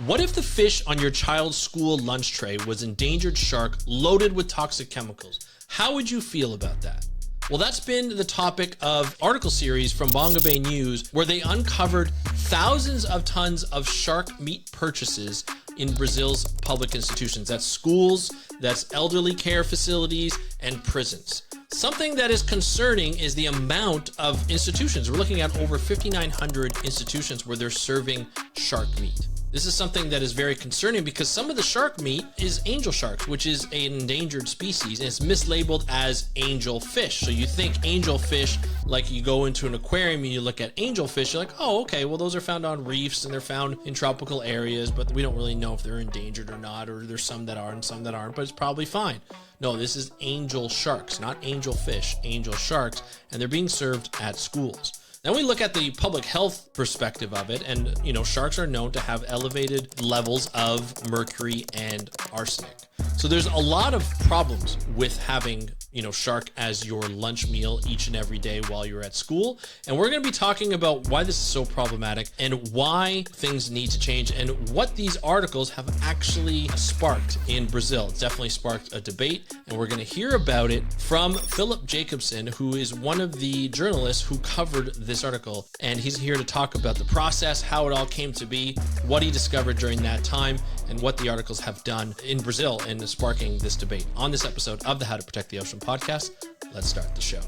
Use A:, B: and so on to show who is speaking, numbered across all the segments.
A: What if the fish on your child's school lunch tray was endangered shark loaded with toxic chemicals? How would you feel about that? Well, that's been the topic of article series from Mongabay News, where they uncovered thousands of tons of shark meat purchases in Brazil's public institutions. That's schools, that's elderly care facilities, and prisons. Something that is concerning is the amount of institutions. We're looking at over 5,900 institutions where they're serving shark meat. This is something that is very concerning because some of the shark meat is angel sharks, which is an endangered species, and it's mislabeled as angel fish. So you think angel fish, like you go into an aquarium and you look at angel fish, you're like, oh, okay, well, those are found on reefs and they're found in tropical areas, but we don't really know if they're endangered or not, or there's some that are and some that aren't, but it's probably fine. No, this is angel sharks, not angel fish, angel sharks, and they're being served at schools. Then we look at the public health perspective of it, and sharks are known to have elevated levels of mercury and arsenic. So there's a lot of problems with having shark as your lunch meal each and every day while you're at school. And we're going to be talking about why this is so problematic and why things need to change and what these articles have actually sparked in Brazil. It's definitely sparked a debate, and we're going to hear about it from Philip Jacobson, who is one of the journalists who covered this article. And he's here to talk about the process, how it all came to be, what he discovered during that time, and what the articles have done in Brazil in sparking this debate. On this episode of the How to Protect the Ocean podcast, let's start the show.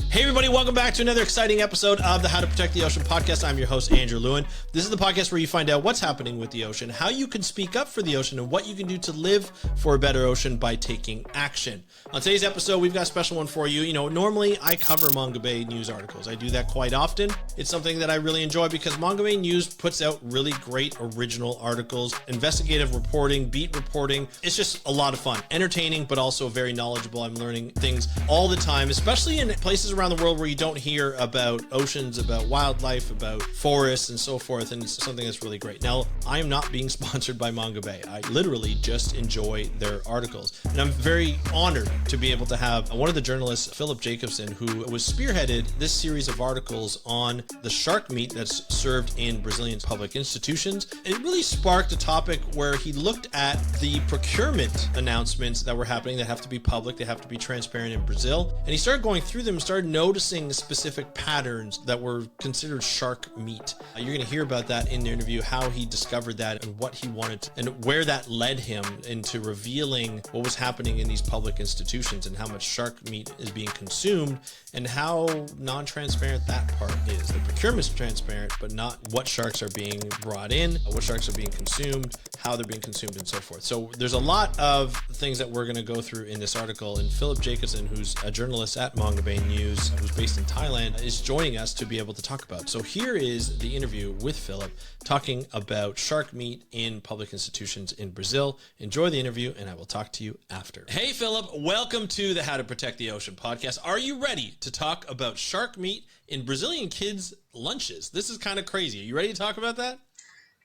A: Hey everybody, welcome back to another exciting episode of the How to Protect the Ocean podcast. I'm your host, Andrew Lewin. This is the podcast where you find out what's happening with the ocean, how you can speak up for the ocean, and what you can do to live for a better ocean by taking action. On today's episode, we've got a special one for you. Normally I cover Mongabay News articles. I do that quite often. It's something that I really enjoy because Mongabay News puts out really great original articles, investigative reporting, beat reporting. It's just a lot of fun, entertaining, but also very knowledgeable. I'm learning things all the time, especially in places around the world where you don't hear about oceans, about wildlife, about forests, and so forth, and it's something that's really great. Now, I am not being sponsored by Mongabay. I literally just enjoy their articles, and I'm very honored to be able to have one of the journalists, Philip Jacobson, who was spearheaded this series of articles on the shark meat that's served in Brazilian public institutions. It really sparked a topic where he looked at the procurement announcements that were happening that have to be public, they have to be transparent in Brazil, and he started going through them and started noticing specific patterns that were considered shark meat. You're going to hear about that in the interview, how he discovered that and what he wanted and where that led him into revealing what was happening in these public institutions and how much shark meat is being consumed and how non-transparent that part is. The procurement's transparent, but not what sharks are being brought in, what sharks are being consumed, how they're being consumed, and so forth. So there's a lot of things that we're going to go through in this article, and Philip Jacobson, who's a journalist at Mongabay News, who's based in Thailand, is joining us to be able to talk about. So here is the interview with Philip talking about shark meat in public institutions in Brazil. Enjoy the interview, and I will talk to you after. Hey Philip, welcome to the How to Protect the Ocean podcast. Are you ready to talk about shark meat in Brazilian kids' lunches? This is kind of crazy. Are you ready to talk about that?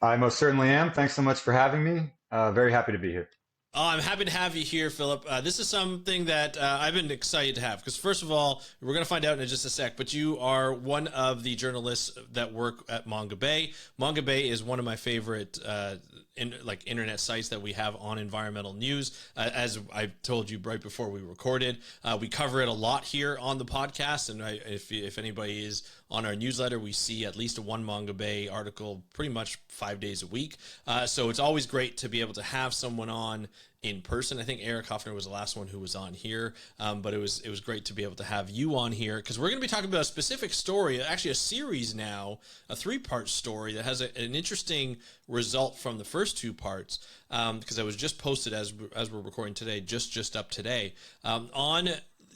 B: I most certainly am. Thanks so much for having me. Very happy to be here.
A: Oh, I'm happy to have you here, Philip. This is something that I've been excited to have because, first of all, we're going to find out in just a sec, but you are one of the journalists that work at Mongabay. Mongabay is one of my favorite internet sites that we have on environmental news. As I told you right before we recorded, we cover it a lot here on the podcast, and if anybody is on our newsletter, we see at least one Mongabay article pretty much 5 days a week. So it's always great to be able to have someone on in person. I think Eric Hoffner was the last one who was on here, but it was great to be able to have you on here because we're going to be talking about a specific story, actually a series now, a 3-part story that has an interesting result from the first 2 parts because I was just posted as we're recording today, just up today on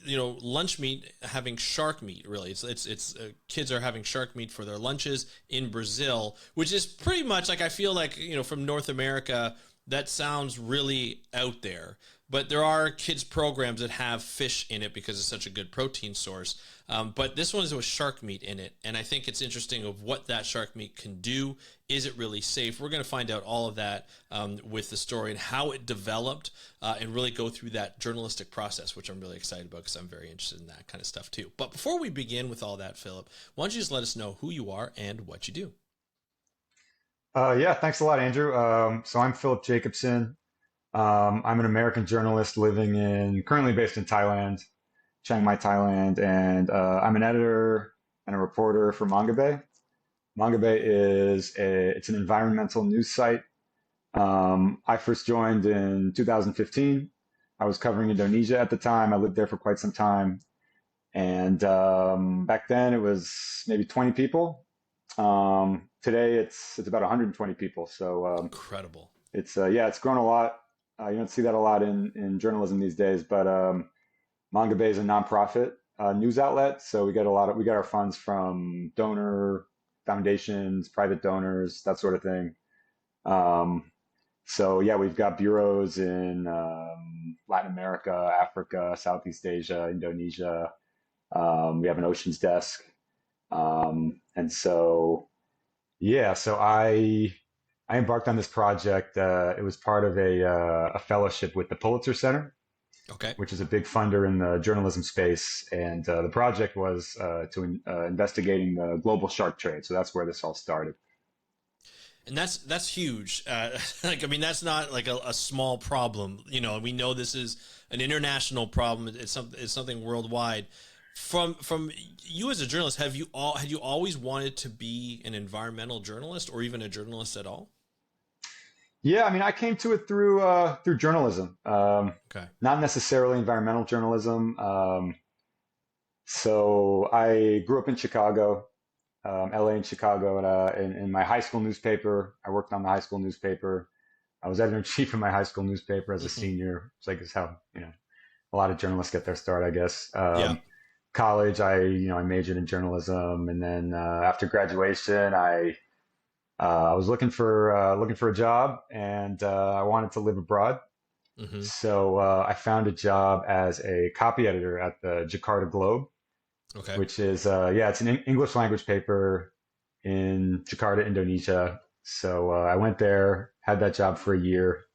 A: lunch meat having shark meat. Really, it's kids are having shark meat for their lunches in Brazil, which is pretty much like, I feel like from North America, that sounds really out there, but there are kids programs that have fish in it because it's such a good protein source. But this one is with shark meat in it, and I think it's interesting of what that shark meat can do. Is it really safe? We're going to find out all of that with the story and how it developed and really go through that journalistic process, which I'm really excited about because I'm very interested in that kind of stuff too. But before we begin with all that, Philip, why don't you just let us know who you are and what you do?
B: Yeah, thanks a lot, Andrew. So I'm Philip Jacobson. I'm an American journalist currently based in Thailand, Chiang Mai, Thailand, and I'm an editor and a reporter for Mongabay. Mongabay it's an environmental news site. I first joined in 2015. I was covering Indonesia at the time. I lived there for quite some time, and back then it was maybe 20 people. Today it's about 120 people. So
A: Incredible.
B: it's grown a lot. You don't see that a lot in journalism these days, but Mongabay is a nonprofit news outlet, so we get our funds from donor foundations, private donors, that sort of thing. Um, so yeah, we've got bureaus in Latin America, Africa, Southeast Asia, Indonesia. We have an oceans desk, and so yeah, so I embarked on this project. It was part of a fellowship with the Pulitzer Center,
A: Okay.
B: which is a big funder in the journalism space, and the project was investigating the global shark trade. So that's where this all started.
A: And that's huge. Like, I mean, that's not like a small problem. You know, we know this is an international problem. It's something worldwide. From you as a journalist, had you always wanted to be an environmental journalist or even a journalist at all?
B: Yeah, I mean, I came to it through journalism,
A: Okay.
B: not necessarily environmental journalism. So I grew up in Chicago, LA and Chicago, and in my high school newspaper. I worked on the high school newspaper. I was editor in chief of my high school newspaper as a
A: Hmm.
B: senior. It's like it's how a lot of journalists get their start, I guess.
A: Yeah.
B: College, I majored in journalism, and then after graduation, I was looking for a job, and I wanted to live abroad.
A: Hmm.
B: So I found a job as a copy editor at the Jakarta Globe,
A: Okay.
B: which is yeah, it's an English language paper in Jakarta, Indonesia. So I went there, had that job for a year,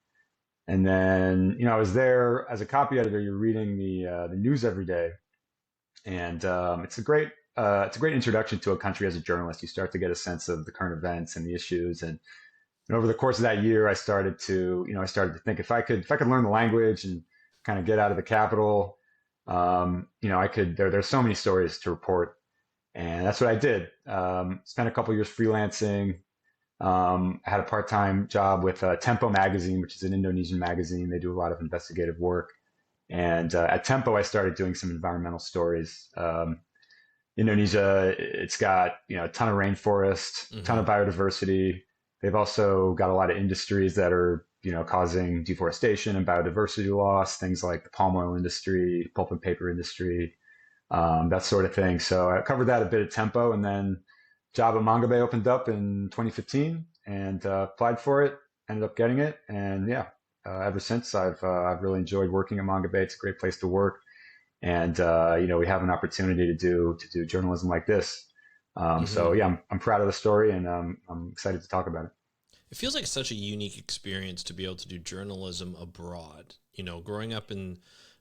B: and then I was there as a copy editor. You're reading the news every day, and it's a great introduction to a country as a journalist. You start to get a sense of the current events and the issues, and over the course of that year, I started to think if I could learn the language and kind of get out of the capital, I could. There's so many stories to report, and that's what I did. Spent a couple years freelancing. I had a part-time job with Tempo magazine, which is an Indonesian magazine. They do a lot of investigative work. And at Tempo, I started doing some environmental stories. Indonesia, it's got a ton of rainforest, a ton
A: Hmm.
B: of biodiversity. They've also got a lot of industries that are causing deforestation and biodiversity loss, things like the palm oil industry, pulp and paper industry, that sort of thing. So I covered that a bit at Tempo, and then job at Mongabay opened up in 2015, and applied for it, ended up getting it, and yeah, ever since I've really enjoyed working at Mongabay. It's a great place to work, and we have an opportunity to do journalism like this. So
A: Hmm.
B: yeah, I'm proud of the story, and I'm excited to talk about it.
A: It feels like such a unique experience to be able to do journalism abroad. You know, growing up in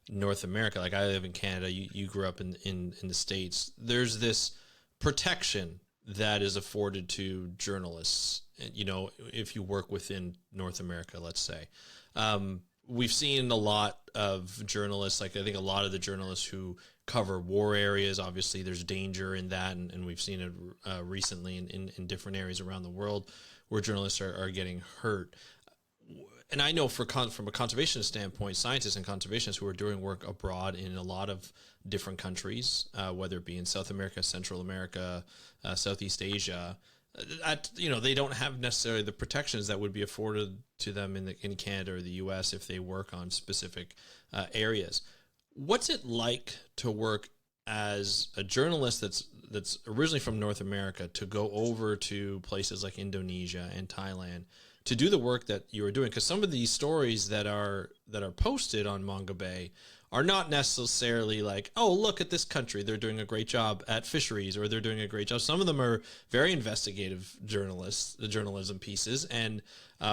A: North America, like I live in Canada, you grew up in the States. There's this protection that is afforded to journalists, you know, if you work within North America, let's say. We've seen a lot of journalists, like I think a lot of the journalists who cover war areas, obviously there's danger in that, and we've seen it recently in different areas around the world where journalists are getting hurt. And I know from a conservation standpoint, scientists and conservationists who are doing work abroad in a lot of different countries, whether it be in South America, Central America, Southeast Asia, they don't have necessarily the protections that would be afforded to them in Canada or the U.S. if they work on specific areas. What's it like to work as a journalist that's originally from North America to go over to places like Indonesia and Thailand to do the work that you are doing? Because some of these stories that are posted on Mongabay are not necessarily like, oh, look at this country, they're doing a great job at fisheries, or they're doing a great job. Some of them are very investigative journalism pieces, and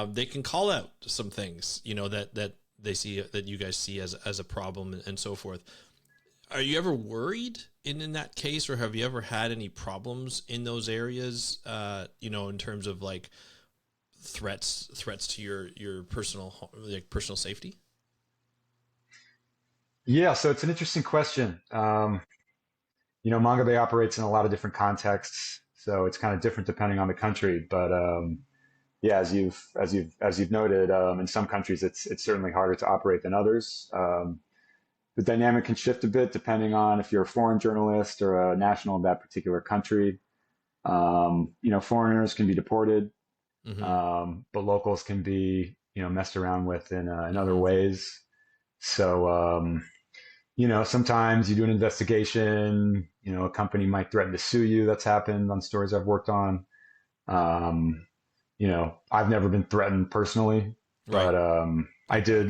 A: they can call out some things, that they see, that you guys see as a problem, and so forth. Are you ever worried in that case, or have you ever had any problems in those areas? In terms of like threats to your personal safety?
B: Yeah, so it's an interesting question. Mongabay operates in a lot of different contexts, so it's kind of different depending on the country. But yeah, as you've noted, in some countries it's certainly harder to operate than others. The dynamic can shift a bit depending on if you're a foreign journalist or a national of that particular country. Foreigners can be deported,
A: Mm-hmm.
B: but locals can be messed around with in other
A: Mm-hmm.
B: ways. So sometimes you do an investigation. A company might threaten to sue you. That's happened on stories I've worked on. Um, I've never been threatened personally,
A: Right.
B: but I did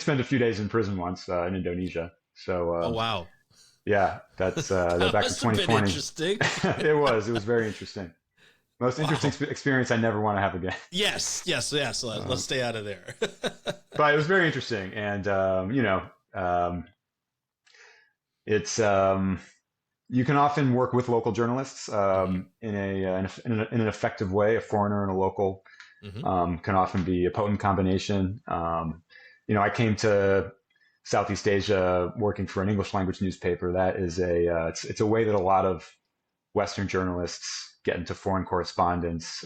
B: spend a few days in prison once in Indonesia. So
A: Oh, wow.
B: yeah, that's that
A: That
B: back in
A: must have been
B: 2020.
A: interesting.
B: It was very interesting. Most interesting
A: Wow.
B: experience I never want to have again.
A: Yes. Let's
B: Um,
A: stay out of there.
B: but it was very interesting, and it's you can often work with local journalists
A: Hmm.
B: in an effective way. A foreigner and a local
A: Hmm.
B: can often be a potent combination. I came to Southeast Asia working for an English language newspaper. That is it's a way that a lot of Western journalists get into foreign correspondence.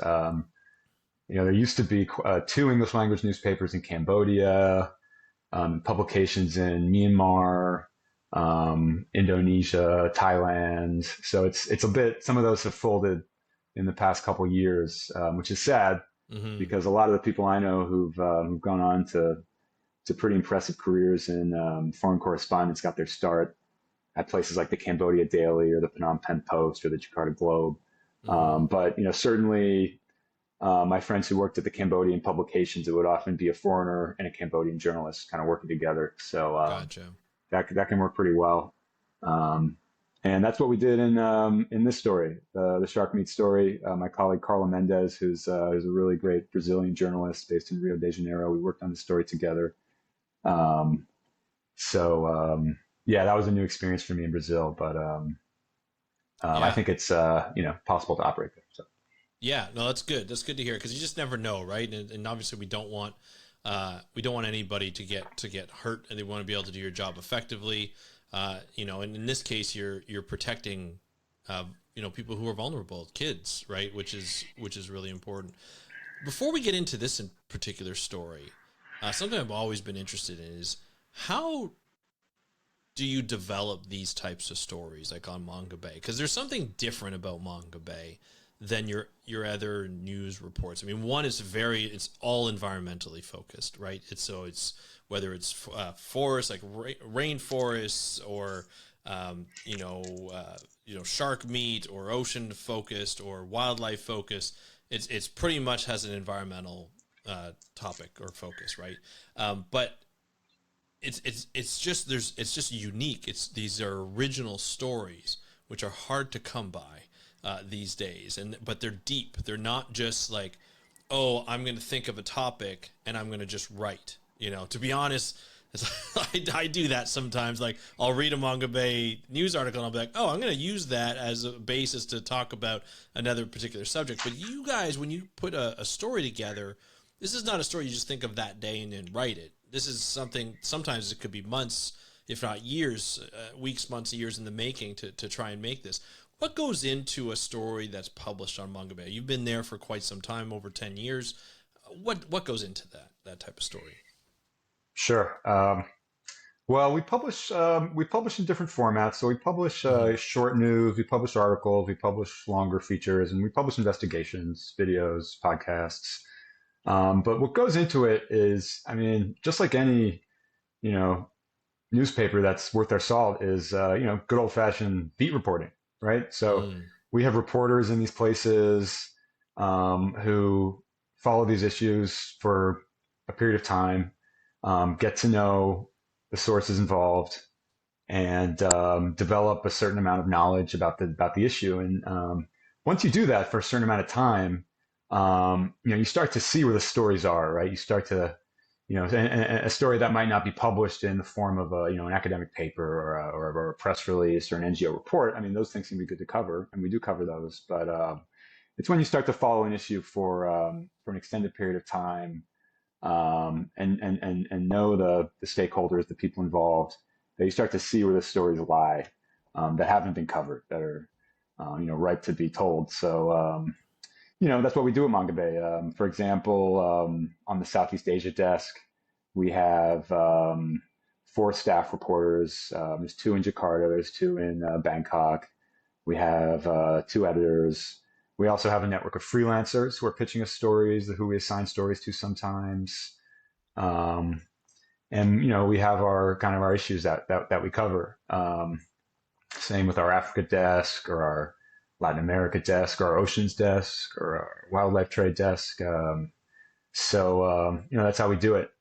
B: There used to be two English language newspapers in Cambodia, publications in Myanmar, Indonesia, Thailand. So it's a bit. Some of those have folded in the past couple years, which is sad
A: Hmm.
B: because a lot of the people I know who've gone on to pretty impressive careers in foreign correspondence got their start at places like the Cambodia Daily or the Phnom Penh Post or the Jakarta Globe.
A: Hmm.
B: But certainly my friends who worked at the Cambodian publications, it would often be a foreigner and a Cambodian journalist kind of working together. So
A: Gotcha.
B: that can work pretty well. Um, and that's what we did in this story, the shark meat story. My colleague Carla Mendez, who's a really great Brazilian journalist based in Rio de Janeiro, we worked on the story together. Um, so yeah, that was a new experience for me in Brazil, but I
A: Yeah.
B: think it's possible to operate there. So
A: Yeah, no, that's good. That's good to hear because you just never know, right? And obviously, we don't want anybody to get hurt, and they want to be able to do your job effectively. And in this case, you're protecting, people who are vulnerable, kids, right? Which is really important. Before we get into this in particular story, something I've always been interested in is how do you develop these types of stories like on Mongabay? Because there's something different about Mongabay than your other news reports. I mean, one is it's all environmentally focused, right? It's whether it's forests like rainforests or shark meat or ocean focused or wildlife focused. It's pretty much has an environmental topic or focus, right? But it's just unique. These are original stories which are hard to come by these days, but they're deep. They're not just like, oh, I'm going to think of a topic and I'm going to just write. To be honest, I do that sometimes. Like I'll read a Mongabay news article and I'll be like, oh, I'm going to use that as a basis to talk about another particular subject. But you guys, when you put a story together, this is not a story you just think of that day and then write it. This is something, sometimes it could be months, if not years, weeks, months, years in the making to try and make this. What goes into a story that's published on Mongabay? You've been there for quite some time, over 10 years. What goes into that type of story?
B: sure. Well, we publish in different formats. So we publish
A: Mm-hmm.
B: short news, we publish articles, we publish longer features, and we publish investigations, videos, podcasts. But what goes into it is, I mean, just like any you know newspaper that's worth their salt is good old fashioned beat reporting, right? So
A: Mm-hmm.
B: we have reporters in these places who follow these issues for a period of time, get to know the sources involved, and develop a certain amount of knowledge about the issue. And once you do that for a certain amount of time, you start to see where the stories are, right? You start to a story that might not be published in the form of an academic paper or a press release or an NGO report. I mean, those things can be good to cover, and we do cover those. But it's when you start to follow an issue for an extended period of time, and know the stakeholders, the people involved, that you start to see where the stories lie, that haven't been covered, that are ripe to be told. So that's what we do at Mongabay. For example, on the Southeast Asia desk, we have 4 staff reporters. There's 2 in Jakarta, there's 2 in Bangkok. We have 2 editors. We also have a network of freelancers who are pitching us stories, who we assign stories to sometimes. And we have our issues that we cover. Same with our Africa desk, or our Latin America desk, or our oceans desk, or our wildlife trade desk. So that's how we do it.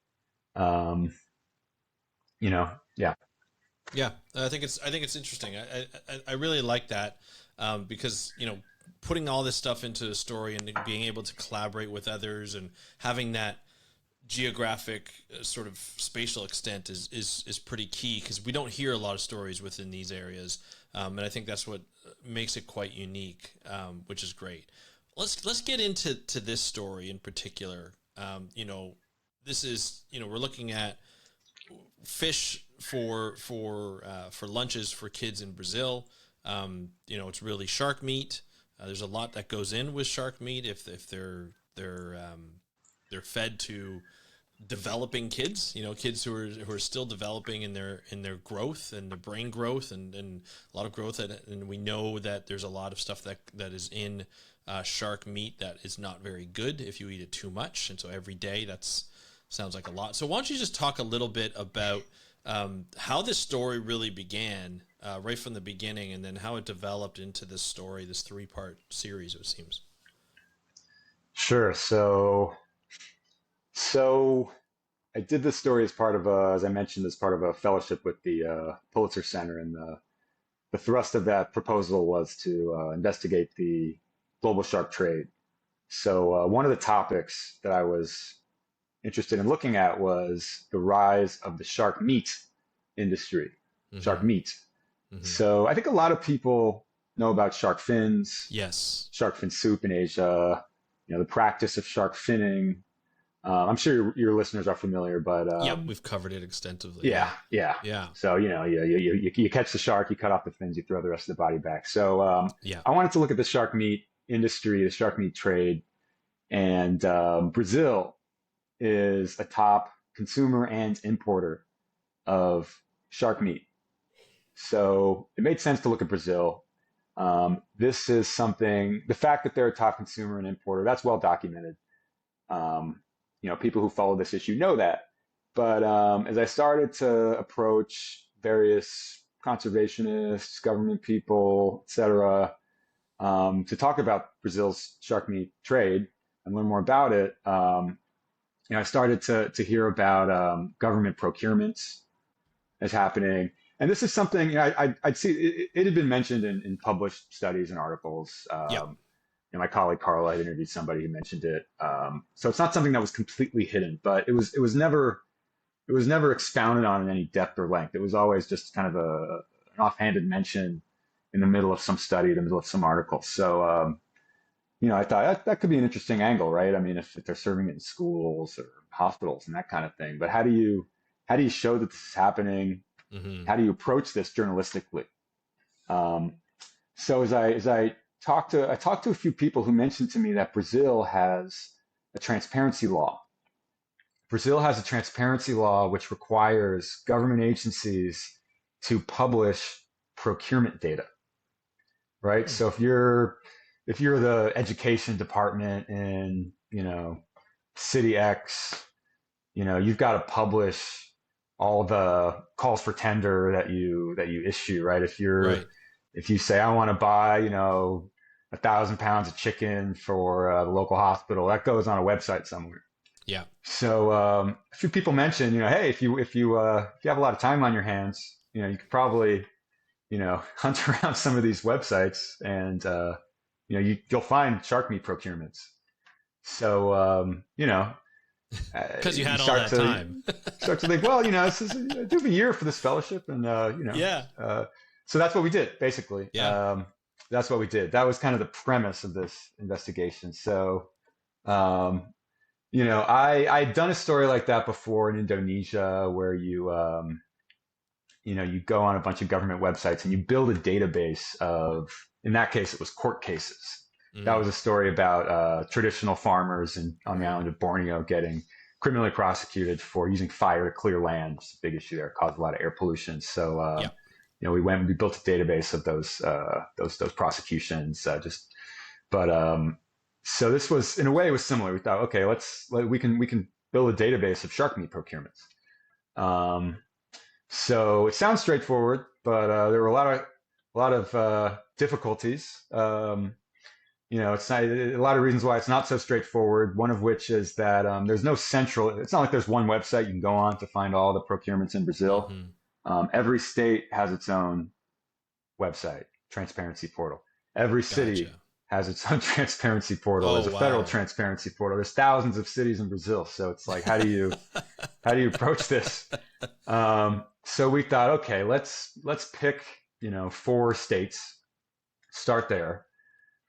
B: Yeah.
A: Yeah, I think it's interesting. I really like that, because putting all this stuff into a story and being able to collaborate with others and having that geographic sort of spatial extent is pretty key, because we don't hear a lot of stories within these areas, and I think that's what makes it quite unique, which is great. Let's get into this story in particular. This is we're looking at fish for lunches for kids in Brazil. It's really shark meat. There's a lot that goes in with shark meat if they're fed to developing kids, kids who are still developing in their growth and their brain growth and a lot of growth. And we know that there's a lot of stuff that is in shark meat that is not very good if you eat it too much. And so every day sounds like a lot. So why don't you just talk a little bit about how this story really began right from the beginning, and then how it developed into this story, this 3-part series, it seems.
B: Sure. So I did this story as part of as I mentioned, as part of a fellowship with the Pulitzer Center, and the thrust of that proposal was to investigate the global shark trade. So one of the topics that I was interested in looking at was the rise of the shark meat industry, shark meat. Mm-hmm. So I think a lot of people know about shark fins,
A: yes,
B: shark fin soup in Asia, the practice of shark finning. I'm sure your listeners are familiar, but
A: we've covered it extensively.
B: Yeah. So you catch the shark, you cut off the fins, you throw the rest of the body back. So I wanted to look at the shark meat industry, the shark meat trade, and Brazil is a top consumer and importer of shark meat. So it made sense to look at Brazil. This is something, the fact that they're a top consumer and importer, that's well documented. People who follow this issue know that. But as I started to approach various conservationists, government people, etc., to talk about Brazil's shark meat trade and learn more about it, I started to hear about government procurements as happening. And this is something I'd see it had been mentioned in published studies and articles. My colleague Carla had interviewed somebody who mentioned it. So it's not something that was completely hidden, but it was never expounded on in any depth or length. It was always just kind of an offhanded mention in the middle of some study, in the middle of some article. So I thought that could be an interesting angle, right? I mean, if they're serving it in schools or hospitals and that kind of thing. But how do you show that this is happening? Mm-hmm. How do you approach this journalistically? So as I talked to a few people who mentioned to me that Brazil has a transparency law. Brazil has a transparency law which requires government agencies to publish procurement data, right? So if you're the education department in, city X, you've got to publish all the calls for tender that you issue, right? If you say, I want to buy, 1,000 pounds of chicken for the local hospital, that goes on a website somewhere.
A: Yeah.
B: So a few people mentioned, hey, if you have a lot of time on your hands, you could probably, hunt around some of these websites and you'll find shark meat procurements. So
A: because you had all that time.
B: Start to think, well, this is I do have a year for this fellowship, and so that's what we did basically.
A: Yeah.
B: that's what we did. That was kind of the premise of this investigation. So, um, I'd done a story like that before in Indonesia, where you go on a bunch of government websites and you build a database of, in that case, it was court cases. That was a story about traditional farmers on the island of Borneo getting criminally prosecuted for using fire to clear land. It's a big issue there, caused a lot of air pollution. So, we built a database of those prosecutions. So this was, in a way, it was similar. We thought, okay, we can build a database of shark meat procurements. So it sounds straightforward, but there were a lot of difficulties. It's not, a lot of reasons why it's not so straightforward. One of which is that there's no central. It's not like there's one website you can go on to find all the procurements in Brazil. Every state has its own website, transparency portal. Every city has its own transparency portal. There's a federal transparency portal. There's thousands of cities in Brazil, so it's like, how do you approach this? So we thought, okay, let's pick 4 states, start there.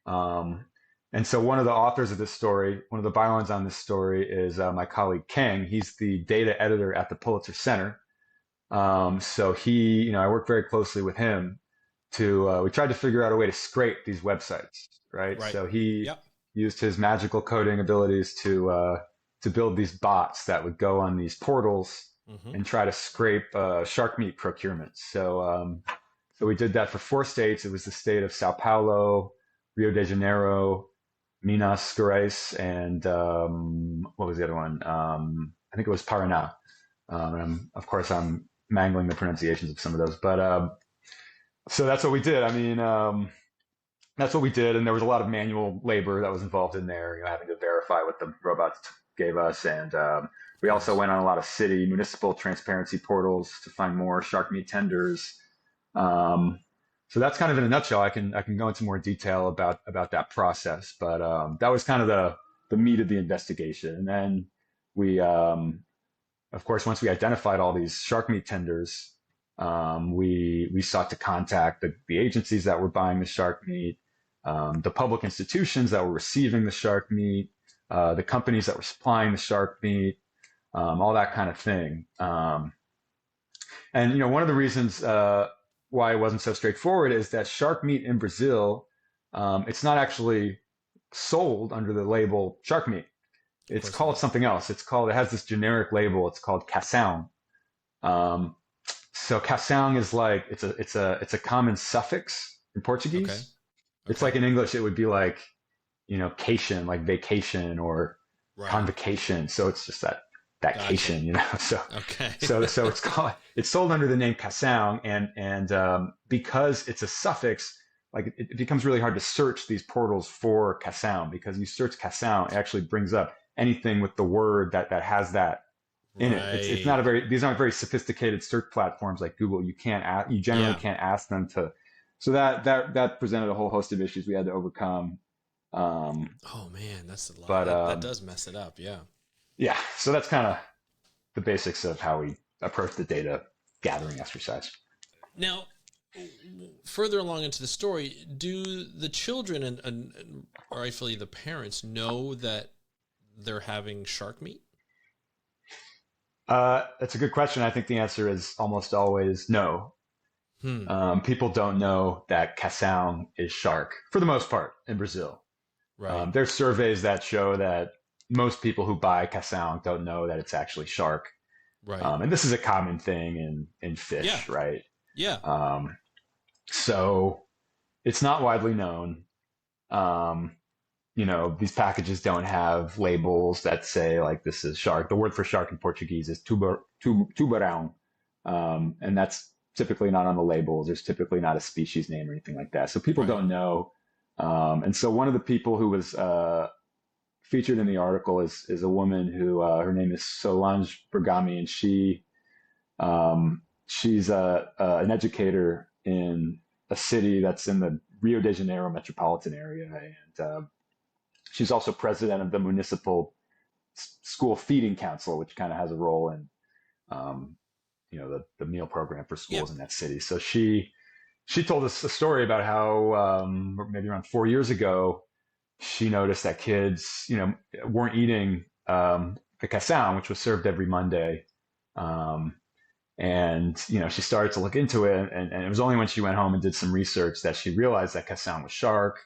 B: And so one of the authors of this story, one of the bylines on this story is my colleague Kang. He's the data editor at the Pulitzer Center. So I worked very closely with him we tried to figure out a way to scrape these websites, right? So he used his magical coding abilities to build these bots that would go on these portals and try to scrape shark meat procurement. So we did that for 4 states. It was the state of Sao Paulo, Rio de Janeiro, Minas Gerais, and what was the other one? I think it was Paraná. Of course, I'm mangling the pronunciations of some of those, but so that's what we did. I mean, that's what we did, and there was a lot of manual labor that was involved in there. Having to verify what the robots gave us, and we also went on a lot of city municipal transparency portals to find more shark meat tenders. So that's kind of in a nutshell. I can go into more detail about that process, but that was kind of the meat of the investigation. And then we, of course, once we identified all these shark meat tenders, we sought to contact the agencies that were buying the shark meat, the public institutions that were receiving the shark meat, the companies that were supplying the shark meat, all that kind of thing. And one of the reasons why it wasn't so straightforward is that shark meat in Brazil, it's not actually sold under the label shark meat. It's called something else. It has this generic label. It's called cação. So cação is like, it's a common suffix in Portuguese. Okay. It's like in English, it would be like, cation, like vacation or convocation. So it's just that cation, So so it's sold under the name cação, and because it's a suffix, like it becomes really hard to search these portals for cação, because you search cação, it actually brings up anything with the word that has that in it. It's not these aren't very sophisticated search platforms like Google. You generally can't ask them to. So that presented a whole host of issues we had to overcome.
A: Oh man, that's a lot. But that does mess it up. Yeah.
B: Yeah. So that's kind of the basics of how we approach the data gathering exercise.
A: Now, further along into the story, do the children and rightfully the parents know that they're having shark meat?
B: That's a good question. I think the answer is almost always no. People don't know that cação is shark for the most part in Brazil. Right. There's surveys that show that most people who buy cação don't know that it's actually shark. Right. And this is a common thing in fish, right? Yeah. So it's not widely known. These packages don't have labels that say like this is shark. The word for shark in Portuguese is tubarão. And that's typically not on the labels. There's typically not a species name or anything like that. So people don't know. And so one of the people who was featured in the article is a woman who her name is Solange Bergami, and she's an educator in a city that's in the Rio de Janeiro metropolitan area, and she's also president of the municipal school feeding council, which kind of has a role in the meal program for schools in that city. So she she told us a story about how maybe around 4 years ago, she noticed that kids, weren't eating the cação, which was served every Monday. Um, and, she started to look into it. And it was only when she went home and did some research that she realized that cação was shark.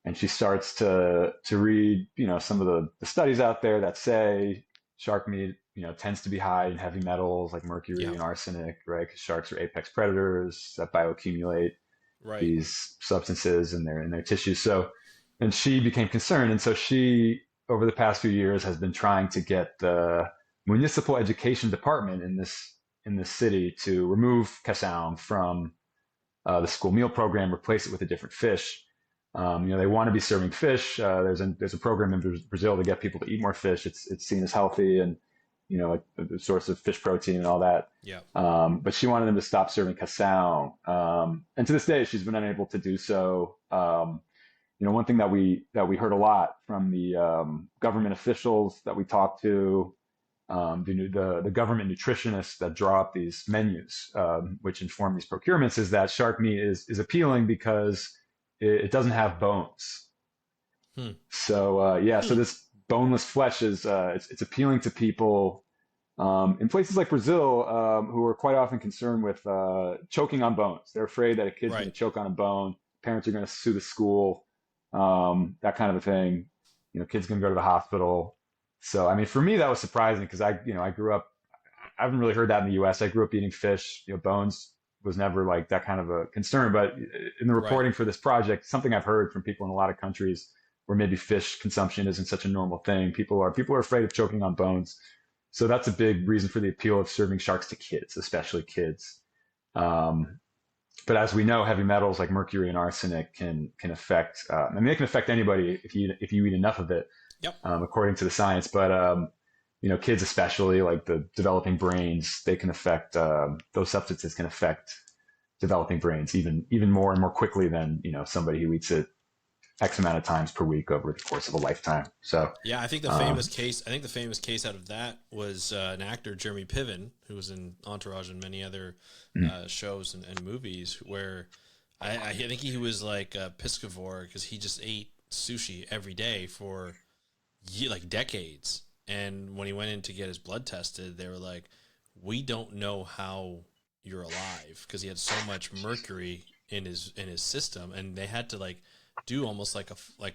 B: And she starts to read, some of the studies out there that say shark meat, tends to be high in heavy metals like mercury
A: Yeah.
B: and arsenic, right? Because sharks are apex predators that bioaccumulate
A: Right.
B: these substances in their tissues. So, and she became concerned, and so she, over the past few years, has been trying to get the municipal education department in this city to remove cação from the school meal program, replace it with a different fish. They want to be serving fish. There's a program in Brazil to get people to eat more fish. It's seen as healthy and a source of fish protein and all that.
A: Yeah.
B: But she wanted them to stop serving cação. And to this day, she's been unable to do so. One thing that we heard a lot from the government officials that we talked to, the government nutritionists that draw up these menus, which inform these procurements, is that shark meat is appealing because it doesn't have bones. So so this boneless flesh is it's appealing to people in places like Brazil, who are quite often concerned with choking on bones. They're afraid that a kid's going to choke on a bone. Parents are going to sue the school, that kind of a thing. Kids going to go to the hospital. So, I mean, for me, that was surprising because I grew up, I haven't really heard that in the U.S. I grew up eating fish. Bones was never like that kind of a concern. But in the reporting for this project, something I've heard from people in a lot of countries where maybe fish consumption isn't such a normal thing. People are afraid of choking on bones. So that's a big reason for the appeal of serving sharks to kids, especially kids. But as we know, heavy metals like mercury and arsenic can affect. They can affect anybody if you eat enough of it.
A: Yep.
B: According to the science. But kids especially, like the developing brains, they can affect. Those substances can affect developing brains even more and more quickly than somebody who eats it X amount of times per week over the course of a lifetime. So
A: yeah, I think the famous case out of that was an actor, Jeremy Piven, who was in Entourage and many other shows and movies, where I think he was like a piscivore because he just ate sushi every day for like decades. And when he went in to get his blood tested, they were like, "We don't know how you're alive," because he had so much mercury in his system, and they had to like do almost like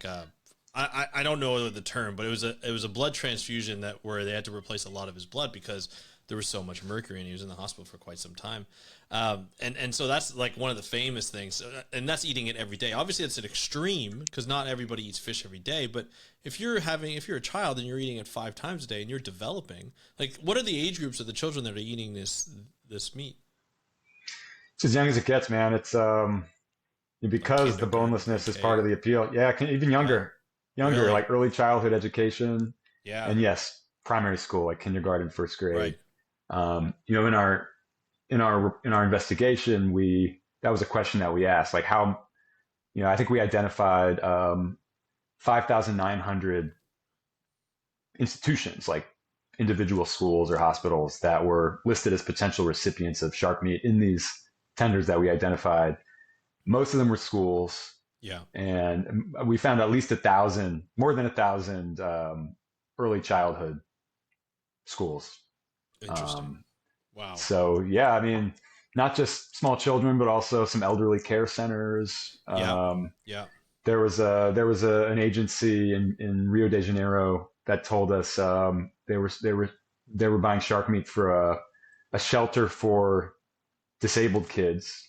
A: a I don't know the term, but it was a blood transfusion where they had to replace a lot of his blood because there was so much mercury, and he was in the hospital for quite some time. And so that's like one of the famous things, and that's eating it every day. Obviously, it's an extreme because not everybody eats fish every day. But if you're a child and you're eating it 5 times a day and you're developing, like, what are the age groups of the children that are eating this meat?
B: It's as young as it gets, man. It's because the bonelessness is part of the appeal. Yeah, even younger,
A: Really?
B: like early childhood education.
A: Yeah.
B: And yes, primary school, like kindergarten, first grade.
A: Right.
B: In our investigation, that was a question that we asked, like how, I think we identified 5,900 institutions, like individual schools or hospitals that were listed as potential recipients of shark meat in these tenders that we identified. Most of them were schools.
A: Yeah.
B: And we found at least more than 1,000 early childhood schools.
A: Interesting. Wow.
B: So yeah, I mean, not just small children, but also some elderly care centers.
A: Yeah.
B: There was an agency in Rio de Janeiro that told us they were buying shark meat for a shelter for disabled kids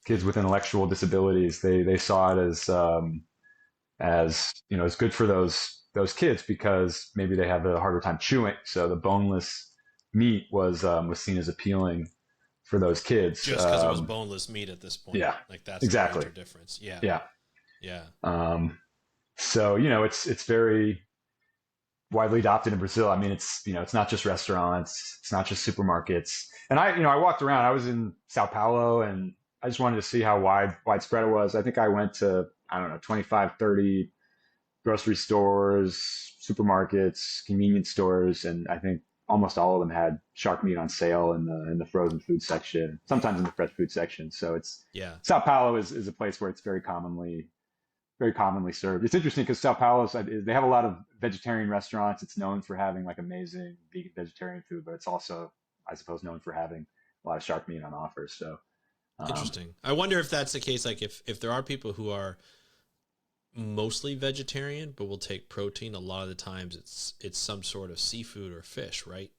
B: with intellectual disabilities. They saw it as good for those kids because maybe they have a harder time chewing. So the boneless meat was seen as appealing for those kids.
A: Just because it was boneless meat at this point.
B: Yeah,
A: like that's
B: exactly
A: the major difference. Yeah.
B: Yeah. So it's very widely adopted in Brazil. I mean, it's not just restaurants, it's not just supermarkets. And I walked around. I was in Sao Paulo, and I just wanted to see how widespread it was. I think I went to 25, 30 grocery stores, supermarkets, convenience stores, and I think almost all of them had shark meat on sale in the frozen food section, sometimes in the fresh food section. So
A: Yeah.
B: Sao Paulo is a place where it's very commonly served. It's interesting because Sao Paulo, they have a lot of vegetarian restaurants. It's known for having like amazing vegan vegetarian food, but it's also, I suppose, known for having a lot of shark meat on offer. So
A: Interesting. I wonder if that's the case. Like if there are people who are mostly vegetarian, but will take protein, a lot of the times it's some sort of seafood or fish, right?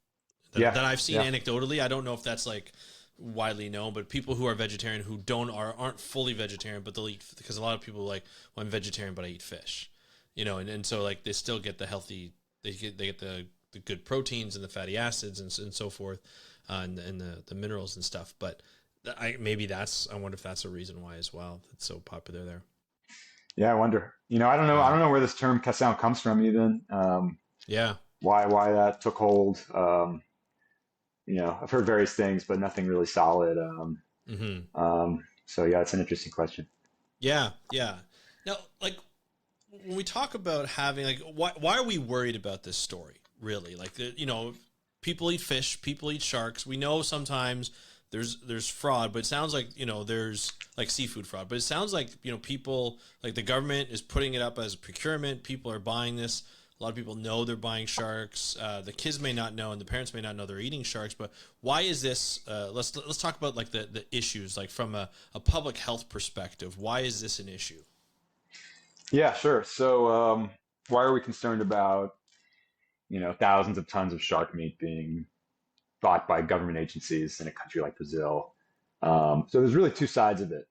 A: That I've seen anecdotally. I don't know if that's like widely known, but people who are vegetarian who aren't fully vegetarian, but they'll eat, because a lot of people are like, well, I'm vegetarian, but I eat fish, and so like they still get the healthy, they get the good proteins and the fatty acids and so forth, and the minerals and stuff. But I wonder if that's a reason why as well. It's so popular there.
B: yeah, I wonder. I don't know. I don't know where this term cação comes from even.
A: Yeah.
B: Why that took hold. I've heard various things, but nothing really solid. So yeah, it's an interesting question.
A: Yeah, yeah. Now, like when we talk about having, like, why are we worried about this story? Really, like, people eat fish, people eat sharks. We know sometimes there's fraud, but it sounds like there's like seafood fraud. But it sounds like people, like, the government is putting it up as a procurement. People are buying this. A lot of people know they're buying sharks. The kids may not know, and the parents may not know they're eating sharks. But why is this? Let's talk about like the issues, like from a public health perspective. Why is this an issue?
B: Yeah, sure. So why are we concerned about thousands of tons of shark meat being bought by government agencies in a country like Brazil? So there's really two sides of it.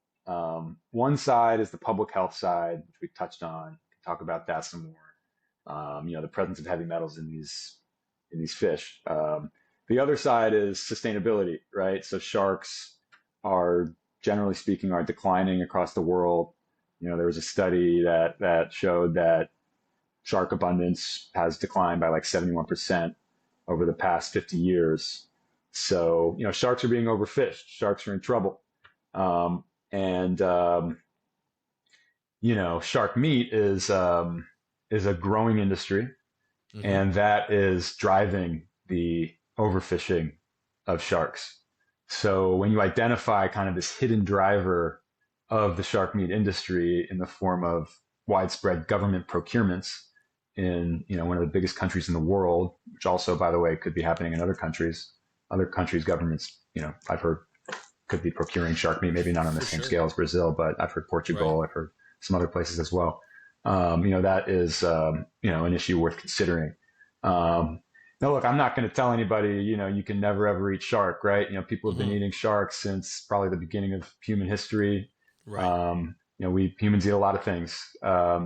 B: One side is the public health side, which we touched on. We can talk about that some more. The presence of heavy metals in these fish. The other side is sustainability, right? So sharks are, generally speaking, are declining across the world. There was a study that showed that shark abundance has declined by like 71% over the past 50 years. So, sharks are being overfished. Sharks are in trouble. And shark meat is a growing industry, and that is driving the overfishing of sharks. So when you identify kind of this hidden driver of the shark meat industry in the form of widespread government procurements in one of the biggest countries in the world, which also, by the way, could be happening in other countries. Other countries' governments, I've heard, could be procuring shark meat, maybe not on the same scale as Brazil, but I've heard Portugal, I've heard some other places as well. That is, an issue worth considering. Now, look, I'm not going to tell anybody, you can never ever eat shark, right? People have been eating sharks since probably the beginning of human history.
A: Right.
B: We humans eat a lot of things. I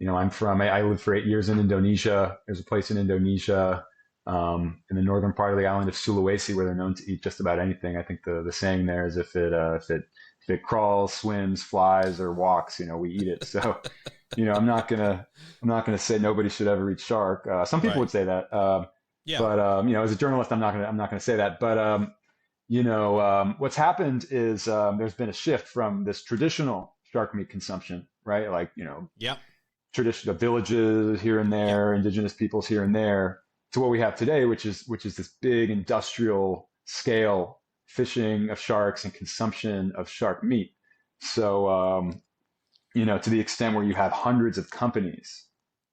B: lived for 8 years in Indonesia. There's a place in Indonesia, in the northern part of the island of Sulawesi, where they're known to eat just about anything. I think the saying there is if it crawls, swims, flies, or walks, we eat it. So, I'm not gonna say nobody should ever eat shark. Some people would say that. But as a journalist, I'm not gonna say that. But what's happened is there's been a shift from this traditional shark meat consumption, right? Like traditional villages here and there, indigenous peoples here and there, to what we have today, which is this big industrial scale fishing of sharks and consumption of shark meat. So, to the extent where you have hundreds of companies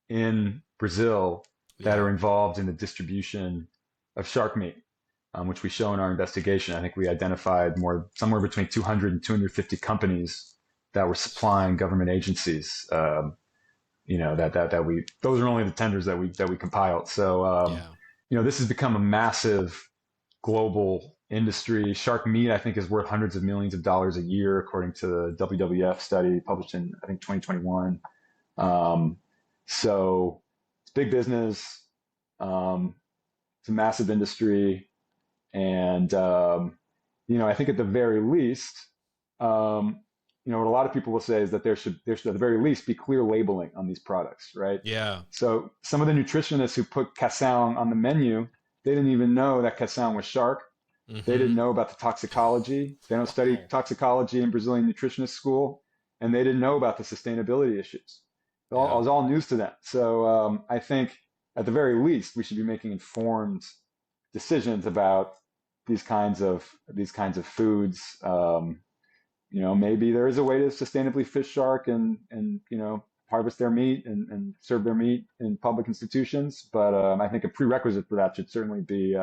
B: in Brazil that are involved in the distribution of shark meat, which we show in our investigation. I think we identified somewhere between 200 and 250 companies that were supplying government agencies. Those are only the tenders that we compiled. So, this has become a massive global industry. Shark meat, I think, is worth hundreds of millions of dollars a year, according to the WWF study published in, I think, 2021. So it's big business. It's a massive industry. And, I think at the very least, what a lot of people will say is that there should at the very least be clear labeling on these products, right?
A: Yeah.
B: So some of the nutritionists who put cação on the menu, they didn't even know that cação was shark. They didn't know about the toxicology. They don't study toxicology in Brazilian nutritionist school, and they didn't know about the sustainability issues. It was all news to them. So I think at the very least, we should be making informed decisions about these kinds of foods. Maybe there is a way to sustainably fish shark and harvest their meat and serve their meat in public institutions. But I think a prerequisite for that should certainly be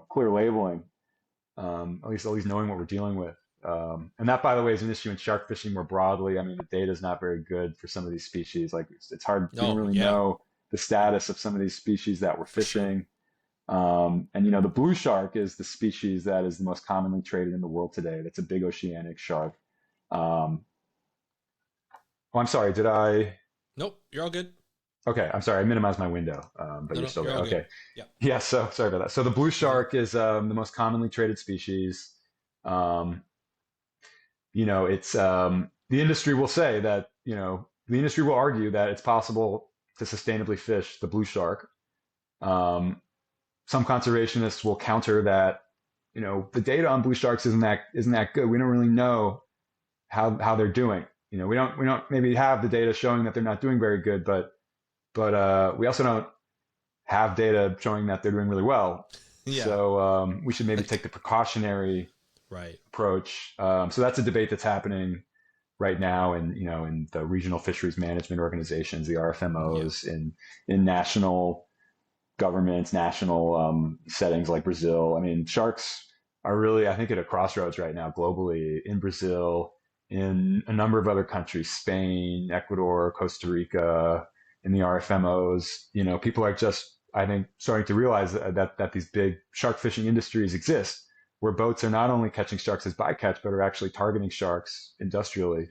B: clear labeling, at least knowing what we're dealing with. And that, by the way, is an issue in shark fishing more broadly. I mean, the data is not very good for some of these species. Like it's hard to really know the status of some of these species that we're fishing. And the blue shark is the species that is the most commonly traded in the world today. That's a big oceanic shark. I'm sorry. Did I?
A: Nope, you're all good.
B: Okay, I'm sorry. I minimized my window, but you're still there. Okay. Yeah. So sorry about that. So the blue shark is the most commonly traded species. It's the industry will say that the industry will argue that it's possible to sustainably fish the blue shark. Some conservationists will counter that. The data on blue sharks isn't that good. We don't really know how they're doing. We don't maybe have the data showing that they're not doing very good, but we also don't have data showing that they're doing really well. Yeah. So we should maybe take the precautionary approach. So that's a debate that's happening right now in the regional fisheries management organizations, the RFMOs, in national governments, national settings like Brazil. I mean, sharks are really, I think, at a crossroads right now globally, in Brazil, in a number of other countries, Spain, Ecuador, Costa Rica, in the RFMOs. People are just, I think, starting to realize that these big shark fishing industries exist, where boats are not only catching sharks as bycatch, but are actually targeting sharks industrially.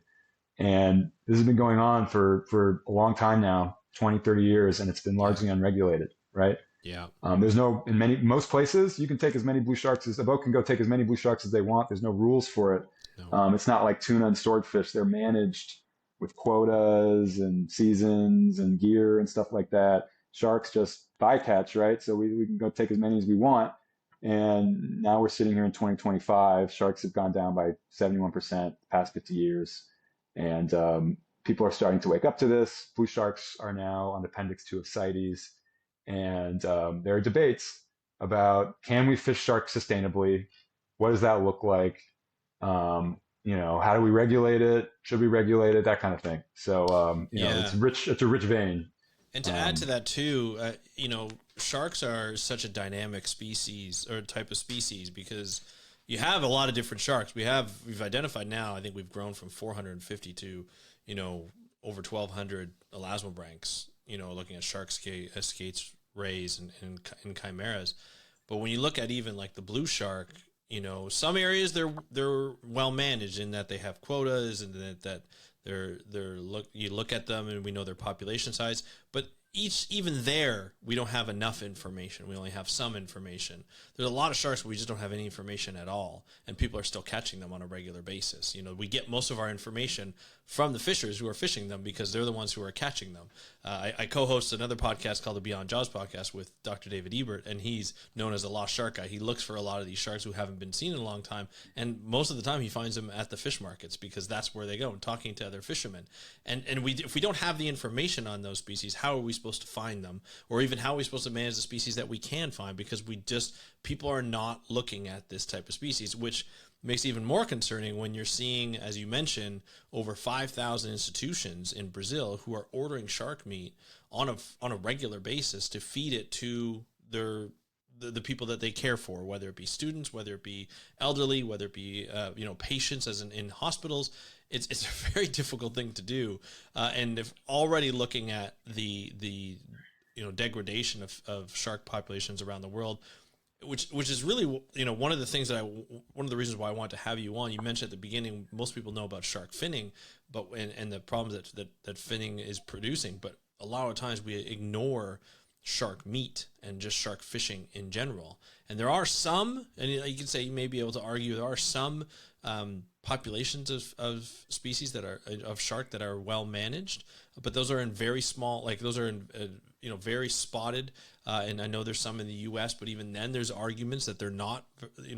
B: And this has been going on for a long time now, 20, 30 years, and it's been largely unregulated, right?
A: Yeah.
B: There's most places you can take as many blue sharks as a boat can go take as many blue sharks as they want. There's no rules for it. No. It's not like tuna and swordfish. They're managed with quotas and seasons and gear and stuff like that. Sharks just bycatch, right? So we can go take as many as we want. And now we're sitting here in 2025. Sharks have gone down by 71% the past 50 years. And people are starting to wake up to this. Blue sharks are now on Appendix 2 of CITES. And there are debates about, can we fish sharks sustainably? What does that look like? How do we regulate it? Should we regulate it? That kind of thing. So, it's a rich vein.
A: And to add to that too, sharks are such a dynamic species or type of species because you have a lot of different sharks. We've identified now, I think we've grown from 450 to, over 1,200 elasmobranchs, looking at shark skates, rays, and chimeras. But when you look at even like the blue shark, some areas they're well managed in that they have quotas and that you look at them and we know their population size, but even there we don't have enough information. We only have some information. There's a lot of sharks where we just don't have any information at all, and people are still catching them on a regular basis. We get most of our information from the fishers who are fishing them because they're the ones who are catching them. I co-host another podcast called the Beyond Jaws podcast with Dr. David Ebert, and he's known as a lost shark guy. He looks for a lot of these sharks who haven't been seen in a long time, and most of the time he finds them at the fish markets because that's where they go and talking to other fishermen. And if we don't have the information on those species, how are we supposed to find them, or even how are we supposed to manage the species that we can find? Because people are not looking at this type of species, which makes it even more concerning when you're seeing, as you mentioned, over 5,000 institutions in Brazil who are ordering shark meat on a regular basis to feed it to the people that they care for, whether it be students, whether it be elderly, whether it be patients, as in hospitals. It's a very difficult thing to do, and if already looking at the degradation of shark populations around the world, which is really one of the reasons why I want to have you on. You mentioned at the beginning, most people know about shark finning, but and the problems that finning is producing, but a lot of times we ignore shark meat and just shark fishing in general. And there are some, and you can say, you may be able to argue, there are some populations of species that are of shark that are well managed, but those are in very small, those are in very spotted, and I know there's some in the U.S., but even then there's arguments that they're not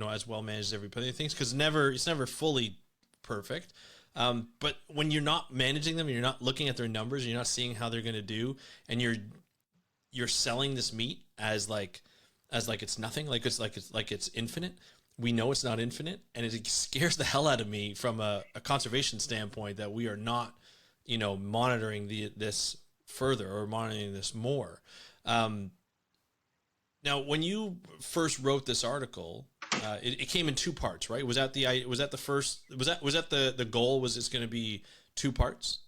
A: as well managed as everybody thinks, because it's never fully perfect. But when you're not managing them and you're not looking at their numbers and you're not seeing how they're going to do, and you're selling this meat as as like it's nothing, like it's infinite. We know it's not infinite, and it scares the hell out of me from a conservation standpoint that we are not, monitoring this further or monitoring this more. Now, when you first wrote this article, it came in two parts, right? Was that the goal? Was this going to be two parts?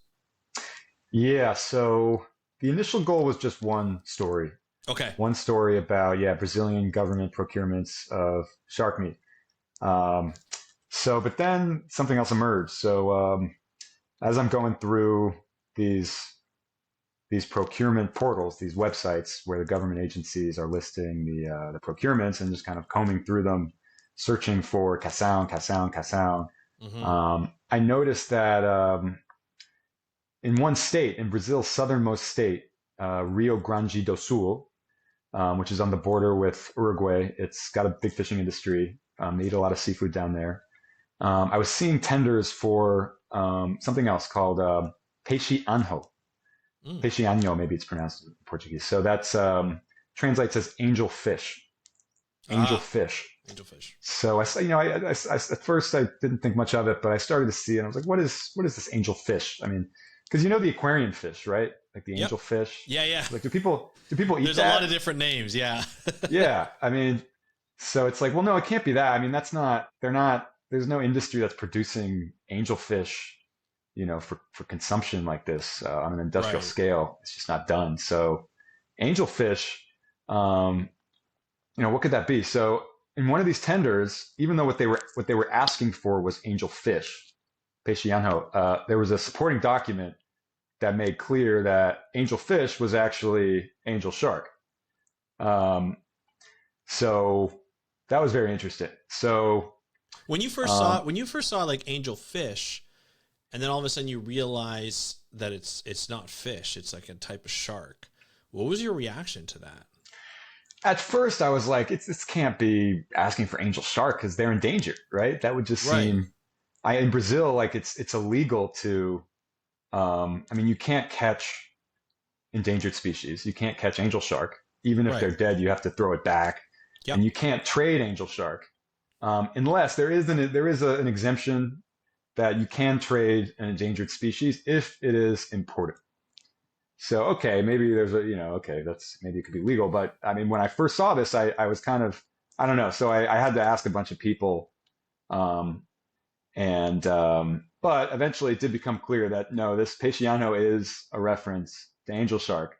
B: Yeah. So the initial goal was just one story.
A: Okay.
B: One story about, Brazilian government procurements of shark meat. But then something else emerged. So as I'm going through these procurement portals, these websites where the government agencies are listing the procurements and just kind of combing through them, searching for cação.
A: Mm-hmm.
B: I noticed that in one state, in Brazil's southernmost state, Rio Grande do Sul, which is on the border with Uruguay. It's got a big fishing industry. They eat a lot of seafood down there. I was seeing tenders for something else called peixe anjo. Peixe anjo, maybe it's pronounced in Portuguese. So that's translates as angel fish. Angel fish.
A: Angel fish.
B: So I at first I didn't think much of it, but I started to see it. And I was like, what is this angel fish? I mean, because the aquarium fish, right? Like the angel fish.
A: Yeah.
B: Like, do people eat
A: There's
B: that?
A: a lot of different names. Yeah.
B: Yeah. I mean, so it's like, well, no, it can't be that. I mean, there's no industry that's producing angel fish, for consumption like this on an industrial scale. It's just not done. So angel fish, what could that be? So in one of these tenders, even though what they were asking for was angel fish, peixe anjo, there was a supporting document that made clear that angel fish was actually angel shark. So that was very interesting. So
A: when you first saw like angel fish, and then all of a sudden you realize that it's not fish, it's like a type of shark. What was your reaction to that?
B: At first, I was like, this can't be asking for angel shark because they're endangered, right? That would just seem. In Brazil, like it's illegal to. You can't catch endangered species. You can't catch angel shark, even if they're dead. You have to throw it back, and you can't trade angel shark unless there is an exemption that you can trade an endangered species if it is imported. So, okay, maybe there's maybe it could be legal. But I mean, when I first saw this, I was kind of, I don't know. So I had to ask a bunch of people. But eventually it did become clear that no, this peixe anjo is a reference to angel shark.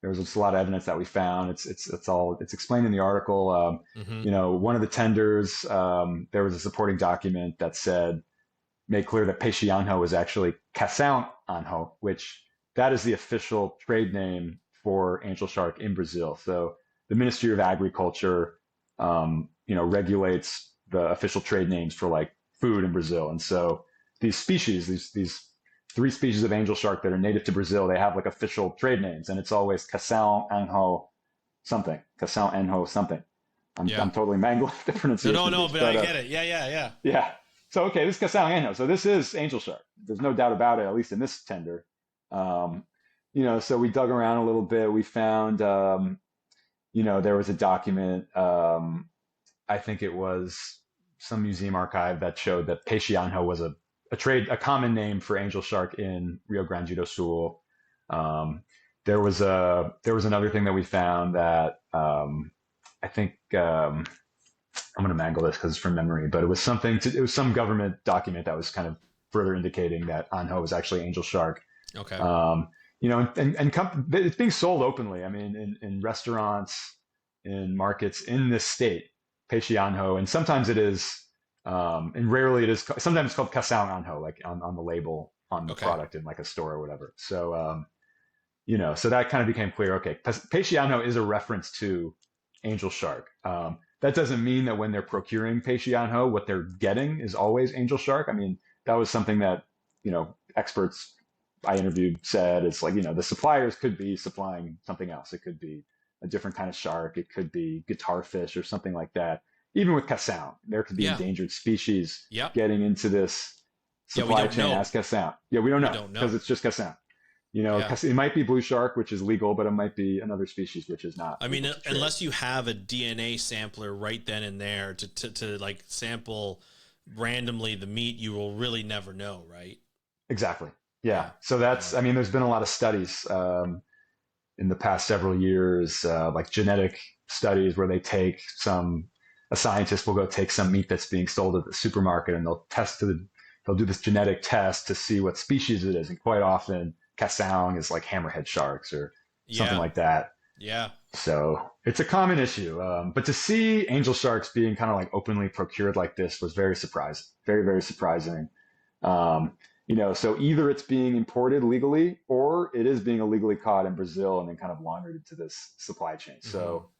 B: There was just a lot of evidence that we found. It's explained in the article. One of the tenders, there was a supporting document that made clear that peixe anjo was actually cação anjo, which that is the official trade name for angel shark in Brazil. So the Ministry of Agriculture, regulates the official trade names for like food in Brazil. And so these species, these three species of angel shark that are native to Brazil, they have like official trade names, and it's always cação anjo something, cação anjo something. I'm totally mangling the pronunciation.
A: No, but I get it. Yeah.
B: Yeah. So, okay, this is cação anjo. So this is angel shark. There's no doubt about it, at least in this tender. So we dug around a little bit. We found, there was a document, I think it was some museum archive that showed that peixe anjo was a common name for angel shark in Rio Grande do Sul. There was another thing that we found that I think I'm going to mangle this because it's from memory, but it was some government document that was kind of further indicating that anjo was actually angel shark.
A: Okay.
B: It's being sold openly. I mean, in restaurants, in markets in this state, peixe anjo, and sometimes it is, and rarely it is. Sometimes it's called cação anjo, like on the label on the product in like a store or whatever. So, so that kind of became clear. Okay, peixe anjo is a reference to angel shark. That doesn't mean that when they're procuring peixe anjo, what they're getting is always angel shark. I mean, that was something that experts I interviewed said it's like, the suppliers could be supplying something else. It could be a different kind of shark. It could be guitar fish or something like that. Even with cação, there could be endangered species getting into this supply chain as cação. Yeah, we don't know because it's just cação.
A: Yeah.
B: It might be blue shark, which is legal, but it might be another species which is not.
A: I mean, unless you have a DNA sampler right then and there to like sample randomly the meat, you will really never know, right?
B: Exactly. Yeah.
A: Yeah.
B: So
A: Yeah.
B: I mean, there's been a lot of studies in the past several years, like genetic studies where a scientist will go take some meat that's being sold at the supermarket and they'll do this genetic test to see what species it is. And quite often cação is like hammerhead sharks or something
A: Yeah.
B: like that.
A: Yeah.
B: So it's a common issue. But to see angel sharks being kind of like openly procured like this was very surprising, very, very surprising. Um, so either it's being imported legally or it is being illegally caught in Brazil and then kind of laundered into this supply chain.
A: Hmm.
B: So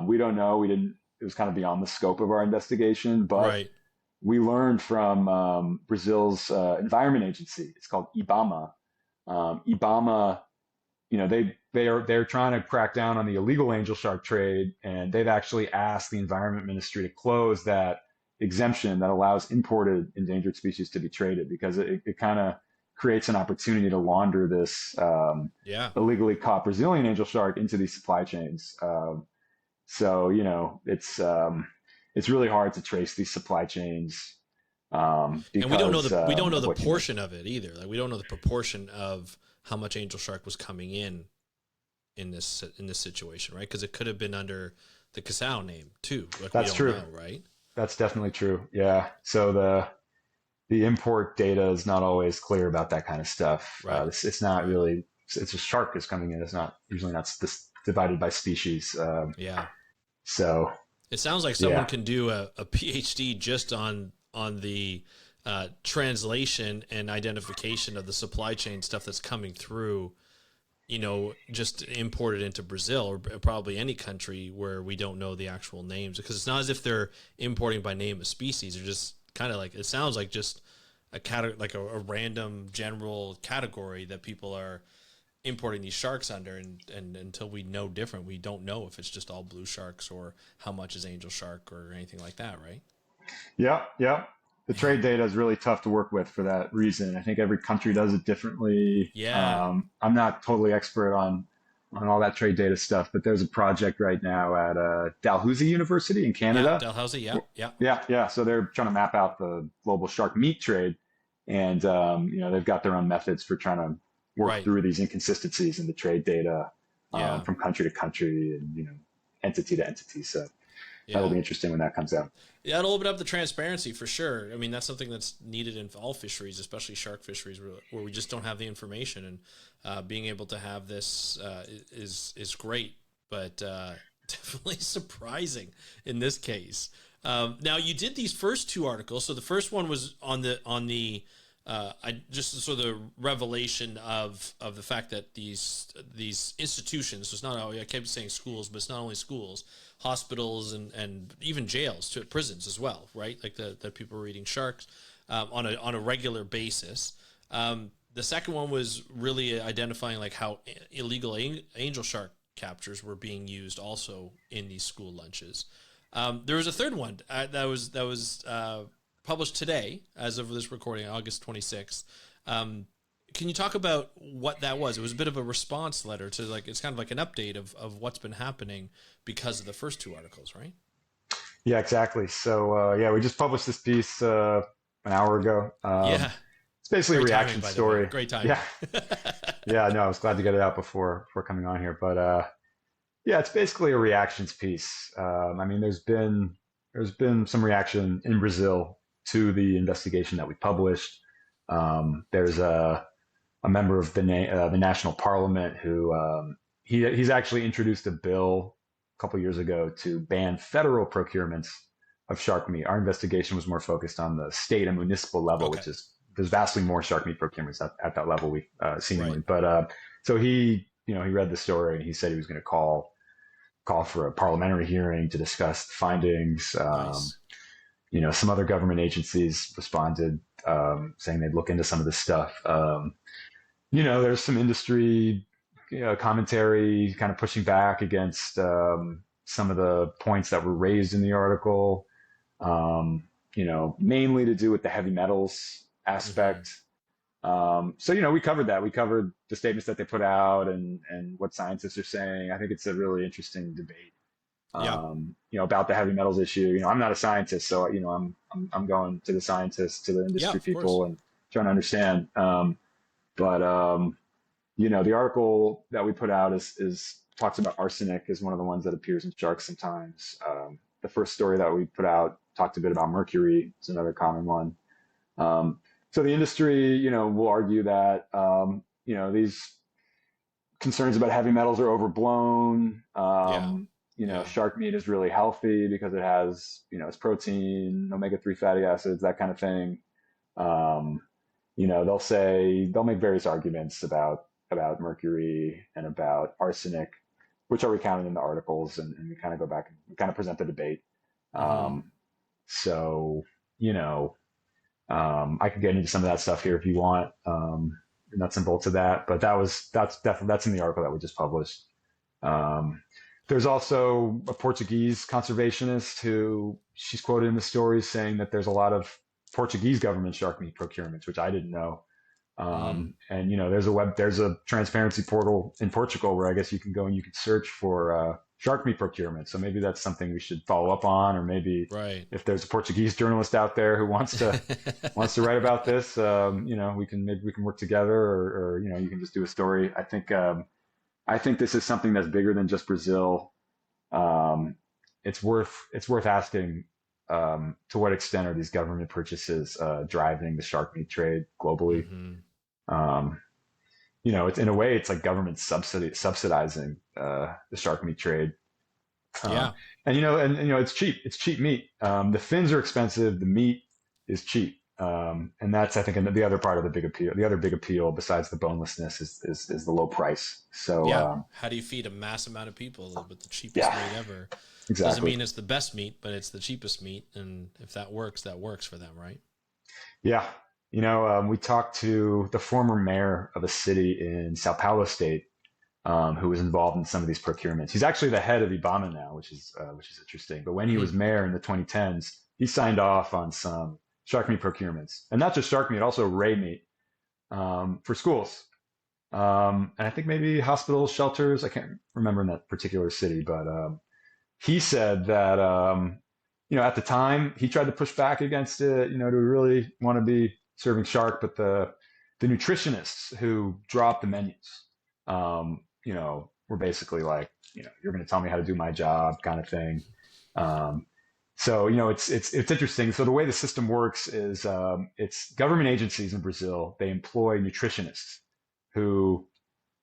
B: we don't know. It was kind of beyond the scope of our investigation, but
A: Right.
B: we learned from Brazil's environment agency. It's called IBAMA. IBAMA, they're trying to crack down on the illegal angel shark trade, and they've actually asked the environment ministry to close that exemption that allows imported endangered species to be traded because it kind of creates an opportunity to launder this
A: Yeah.
B: illegally caught Brazilian angel shark into these supply chains. So it's really hard to trace these supply chains
A: And we don't know
B: because
A: we don't know
B: of
A: the
B: what you mentioned.
A: portion of it either. Like we don't know the proportion of how much angel shark was coming in this situation, right? Because it could have been under the cação name too. Like we
B: That's
A: don't
B: true.
A: know, right?
B: That's definitely true. Yeah. So the import data is not always clear about that kind of stuff.
A: Right.
B: It's not
A: Right.
B: really. It's a shark is coming in. It's not usually not divided by species.
A: Yeah.
B: So
A: It sounds like someone
B: yeah,
A: can do a PhD just on the translation and identification of the supply chain stuff that's coming through. Just imported into Brazil or probably any country where we don't know the actual names, because it's not as if they're importing by name of species. They're just kind of like, it sounds like just like a random general category that people are importing these sharks under, and until we know different, we don't know if it's just all blue sharks or how much is angel shark or anything like that, right?
B: yeah, yeah. The
A: Yeah.
B: trade data is really tough to work with for that reason. I think every country does it differently.
A: Yeah.
B: I'm not totally expert on all that trade data stuff, but there's a project right now at Dalhousie University in
A: Yeah.
B: Canada.
A: Dalhousie. Yeah. Yeah.
B: Yeah, yeah. So they're trying to map out the global shark meat trade, and they've got their own methods for trying to work
A: Right.
B: through these inconsistencies in the trade data
A: Yeah.
B: from country to country and entity to entity. So that'll
A: Yeah.
B: be interesting when that comes out.
A: Yeah, it'll open up the transparency for sure. I mean, that's something that's needed in all fisheries, especially shark fisheries, where we just don't have the information. And being able to have this is great, but definitely surprising in this case. Now, you did these first two articles. So the first one was on the I just sort of the revelation of the fact that these institutions. So it's not. I kept saying schools, but it's not only schools, hospitals, and even jails, to prisons as well, right? Like that people are eating sharks on a regular basis. The second one was really identifying like how illegal angel shark captures were being used also in these school lunches. There was a third one that was published today, as of this recording, August 26th. Can you talk about what that was? It was a bit of a response letter to, like, it's kind of like an update of what's been happening because of the first two articles, right?
B: Yeah, exactly. So we just published this piece an hour ago.
A: Yeah.
B: It's basically a
A: Great timing,
B: reaction
A: by the way.
B: story.
A: Great timing.
B: Yeah, yeah. No, I was glad to get it out before coming on here. But yeah, it's basically a reactions piece. I mean, there's been some reaction in Brazil to the investigation that we published. There's a member of the national parliament who he's actually introduced a bill a couple years ago to ban federal procurements of shark meat. Our investigation was more focused on the state and municipal level,
A: Okay.
B: which is there's vastly more shark meat procurements at that level we seemingly.
A: Right.
B: But so he he read the story and he said he was going to call for a parliamentary hearing to discuss the findings.
A: Nice.
B: Some other government agencies responded saying they'd look into some of this stuff. There's some industry commentary kind of pushing back against some of the points that were raised in the article, mainly to do with the heavy metals
A: Mm-hmm.
B: aspect. So, we covered that. We covered the statements that they put out and what scientists are saying. I think it's a really interesting debate,
A: Yeah.
B: about the heavy metals issue. I'm not a scientist, so, I'm going to the scientists, to the
A: Yeah,
B: industry
A: of course.
B: people and trying to understand. But, the article that we put out is talks about arsenic is one of the ones that appears in sharks sometimes. The first story that we put out talked a bit about mercury. It's another common one. So the industry, will argue that, these concerns about heavy metals are overblown.
A: Yeah. Yeah.
B: Shark meat is really healthy because it has, it's protein, omega-3 fatty acids, that kind of thing. Um, they'll make various arguments about mercury and about arsenic, which are recounted in the articles, and we kind of go back and we kind of present the debate.
A: Mm-hmm.
B: So, I could get into some of that stuff here if you want, nuts and bolts of that, but that's in the article that we just published. There's also a Portuguese conservationist who she's quoted in the story saying that there's a lot of Portuguese government shark meat procurements, which I didn't know. And there's a transparency portal in Portugal where I guess you can go and you can search for shark meat procurement. So maybe that's something we should follow up on, or maybe
A: Right.
B: if there's a Portuguese journalist out there who wants to write about this, we can work together, or you can just do a story. I think this is something that's bigger than just Brazil. It's worth asking, to what extent are these government purchases driving the shark meat trade globally?
A: Mm-hmm.
B: It's in a way, it's like government subsidizing the shark meat trade.
A: Yeah.
B: And it's cheap. It's cheap meat. The fins are expensive. The meat is cheap. And that's, I think, the other part of the big appeal. The other big appeal, besides the bonelessness, is the low price. So
A: Yeah. How do you feed a mass amount of people with the cheapest
B: Yeah,
A: meat ever?
B: exactly.
A: Doesn't mean it's the best meat, but it's the cheapest meat, and if that works for them, right?
B: Yeah. We talked to the former mayor of a city in Sao Paulo state, who was involved in some of these procurements. He's actually the head of IBAMA now, which is interesting. But when he was mayor in the 2010s, he signed off on some shark meat procurements, and not just shark meat, also ray meat, for schools. And I think maybe hospitals, shelters. I can't remember in that particular city, but he said that at the time he tried to push back against it, to really want to be serving shark, but the nutritionists who dropped the menus, were basically like, you're going to tell me how to do my job, kind of thing. So it's interesting. So the way the system works is, it's government agencies in Brazil. They employ nutritionists who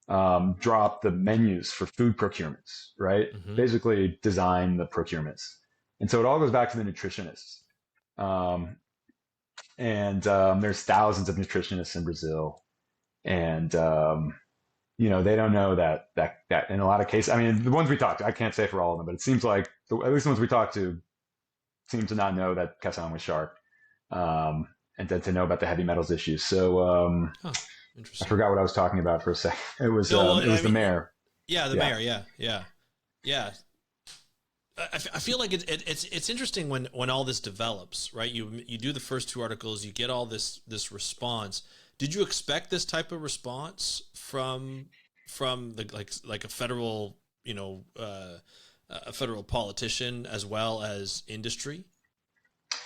B: drop the menus for food procurements, right?
A: Mm-hmm.
B: Basically design the procurements. And so it all goes back to the nutritionists. And there's thousands of nutritionists in Brazil. And, they don't know that in a lot of cases, I mean, the ones we talked to, I can't say for all of them, but it seems like at least the ones we talked to seem to not know that cação was shark, and then to know about the heavy metals issues. So, I forgot what I was talking about for a second. It was the mayor.
A: Yeah, the mayor. Yeah. I feel like it's interesting when all this develops, right? You do the first two articles, you get all this response. Did you expect this type of response from the like a federal a federal politician as well as industry?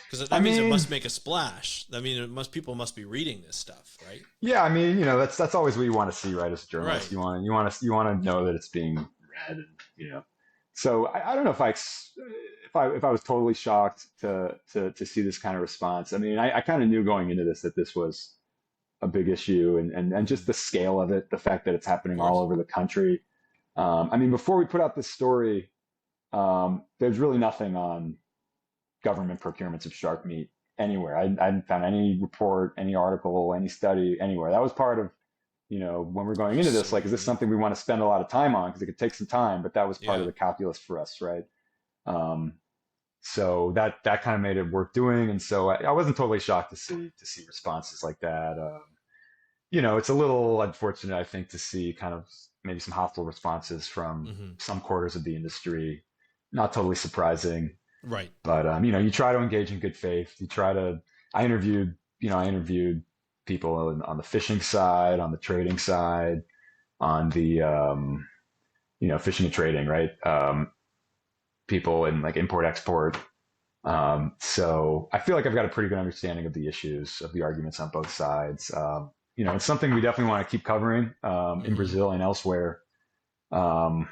A: Because that means it must make a splash. I mean, people must be reading this stuff, right?
B: Yeah, I mean, that's always what you want to see, right? As a journalist, right. you want to know that it's being read, and So I don't know if I was totally shocked to see this kind of response. I mean, I kind of knew going into this that this was a big issue, and just the scale of it, the fact that it's happening all over the country. I mean, before we put out this story, there's really nothing on government procurements of shark meat anywhere. I hadn't found any report, any article, any study anywhere. That was part of, when we're going into this, like, is this something we want to spend a lot of time on? Because it could take some time, but that was part of the calculus for us, right? So that kind of made it worth doing. And so I wasn't totally shocked to see responses like that. It's a little unfortunate, I think, to see kind of maybe some hostile responses from some quarters of the industry. Not totally surprising. Right. But, you try to engage in good faith. I interviewed people on the fishing side, on the trading side, on the fishing and trading, right? People in like import export. So I feel like I've got a pretty good understanding of the issues, of the arguments on both sides. It's something we definitely want to keep covering in Brazil and elsewhere. And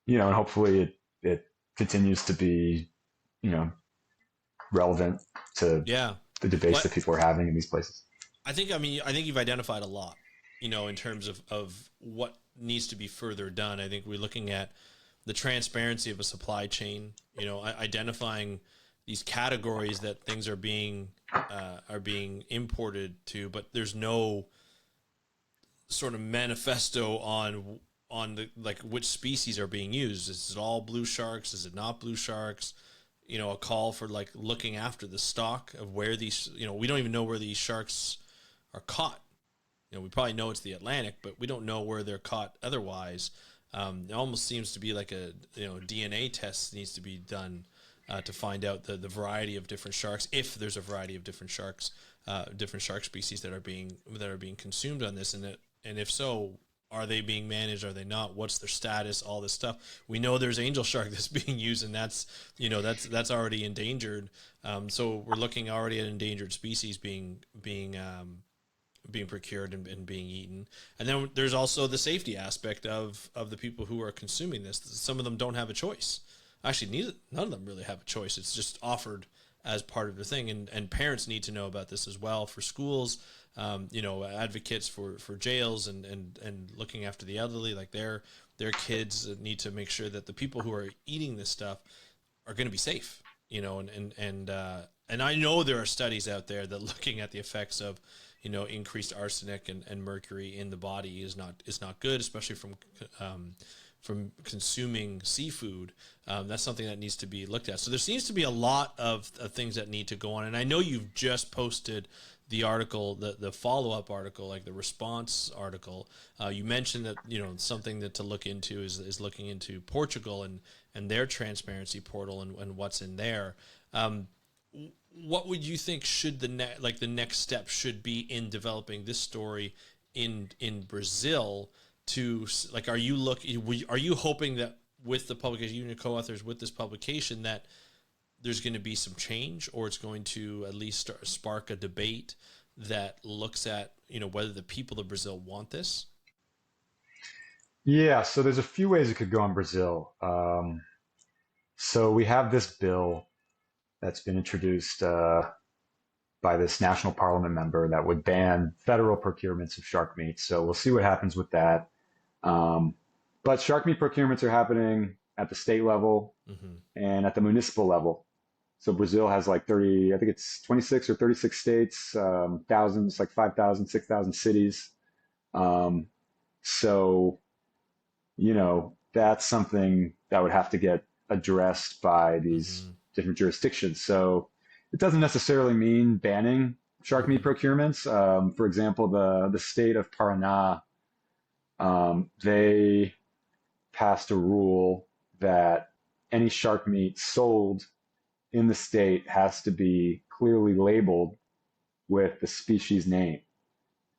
B: hopefully it continues to be, relevant to the debates that people are having in these places.
A: I think you've identified a lot, in terms of what needs to be further done. I think we're looking at the transparency of a supply chain, identifying these categories that things are being imported to, but there's no sort of manifesto on the, like, which species are being used. Is it all blue sharks? Is it not blue sharks? A call for like looking after the stock of where these, we don't even know where these sharks are caught. We probably know it's the Atlantic, but we don't know where they're caught otherwise. It almost seems to be like a DNA test needs to be done to find out the variety of different sharks, if there's a variety of different shark species that are being consumed on this, and if so, are they being managed? Are they not? What's their status? All this stuff. We know there's angel shark that's being used, and that's already endangered. So we're looking already at endangered species being procured and being eaten. And then there's also the safety aspect of the people who are consuming this. Some of them don't have a choice. Actually, none of them really have a choice. It's just offered as part of the thing. And parents need to know about this as well, for schools, advocates for jails and looking after the elderly, like their kids need to make sure that the people who are eating this stuff are going to be safe, and I know there are studies out there that looking at the effects of, increased arsenic and mercury in the body is not good, especially from consuming seafood. That's something that needs to be looked at. So there seems to be a lot of things that need to go on. And I know you've just posted the article, the follow-up article, like the response article. You mentioned that, something that to look into is looking into Portugal and their transparency portal and what's in there. What would you think should the next step should be in developing this story in Brazil? To like, are you hoping that with the publication, you and your co-authors with this publication, that there's going to be some change, or it's going to at least spark a debate that looks at, whether the people of Brazil want this?
B: Yeah, so there's a few ways it could go in Brazil. So we have this bill that's been introduced by this national parliament member that would ban federal procurements of shark meat. So we'll see what happens with that. But shark meat procurements are happening at the state level and at the municipal level. So Brazil has like 30, I think it's 26 or 36 states, thousands, like 5,000, 6,000 cities. So, that's something that would have to get addressed by these different jurisdictions. So it doesn't necessarily mean banning shark meat procurements. For example, the state of Paraná, they passed a rule that any shark meat sold in the state has to be clearly labeled with the species name.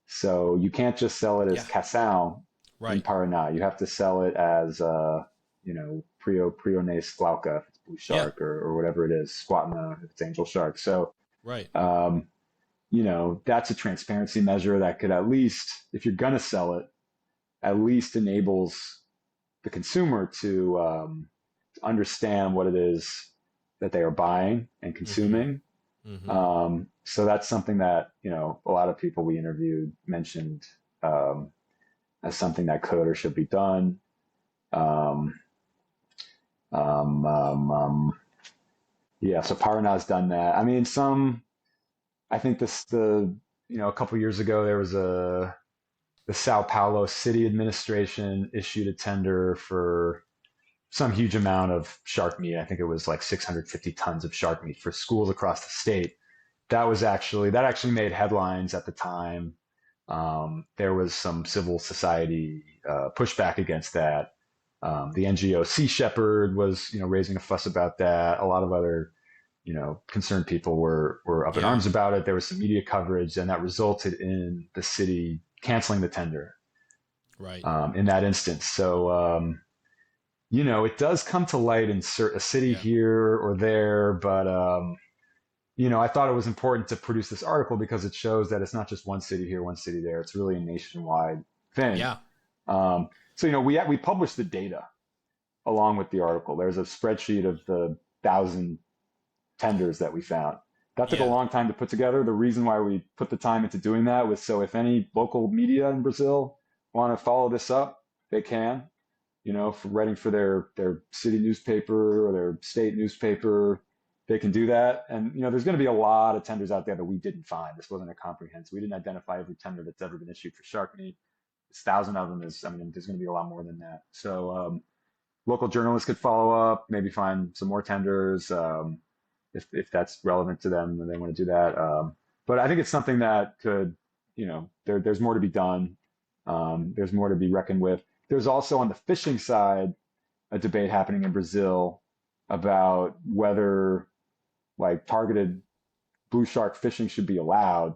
B: So you can't just sell it as cação in Paraná. You have to sell it as, Priones glauca, if it's blue shark, or whatever it is, squatna, if it's angel shark. So, that's a transparency measure that could, at least, if you're going to sell it, at least enables the consumer to understand what it is that they are buying and consuming. So that's something that, a lot of people we interviewed mentioned as something that could or should be done. So Paraná's done that. I mean, I think a couple years ago, there was the Sao Paulo city administration issued a tender for some huge amount of shark meat. I think it was like 650 tons of shark meat for schools across the state. That actually made headlines at the time. There was some civil society pushback against that. The NGO Sea Shepherd was, raising a fuss about that. A lot of other concerned people were up in arms about it. There was some media coverage, and that resulted in the city canceling the tender.
A: Right.
B: In that instance. So, it does come to light in a city here or there, but, I thought it was important to produce this article because it shows that it's not just one city here, one city there. It's really a nationwide thing.
A: Yeah.
B: So, we published the data along with the article. There's a spreadsheet of the 1,000 tenders that we found. That took a long time to put together. The reason why we put the time into doing that was so if any local media in Brazil want to follow this up, they can, for writing for their city newspaper or their state newspaper, they can do that. And, there's going to be a lot of tenders out there that we didn't find. This wasn't a comprehensive. We didn't identify every tender that's ever been issued for shark meat. It's 1,000 of them there's going to be a lot more than that. So local journalists could follow up, maybe find some more tenders if that's relevant to them and they want to do that. But I think it's something that could, there's more to be done. There's more to be reckoned with. There's also on the fishing side a debate happening in Brazil about whether targeted blue shark fishing should be allowed.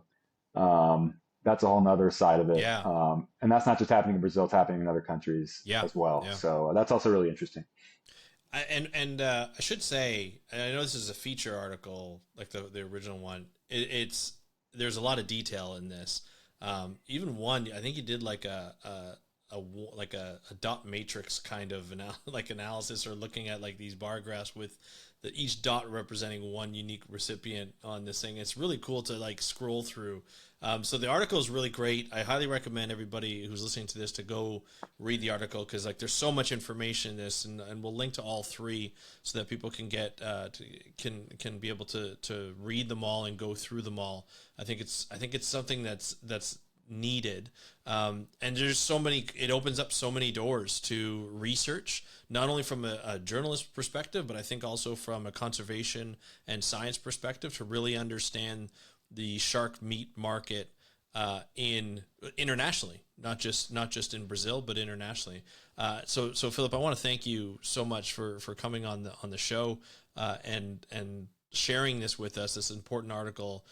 B: That's a whole nother side of it.
A: Yeah.
B: And that's not just happening in Brazil, it's happening in other countries as well. Yeah. So that's also really interesting.
A: I should say, and I know this is a feature article, like the original one, there's a lot of detail in this. Even one, I think you did like a dot matrix kind of analysis, or looking at like these bar graphs with each dot representing one unique recipient on this thing. It's really cool to like scroll through. So the article is really great. I highly recommend everybody who's listening to this to go read the article, because like there's so much information in this, and we'll link to all three so that people can get can be able to read them all and go through them all. I think it's something that's needed, and there's so many. It opens up so many doors to research, not only from a journalist perspective, but I think also from a conservation and science perspective, to really understand the shark meat market internationally, not just in Brazil, but internationally. So Philip, I want to thank you so much for coming on the show and sharing this with us, this important article.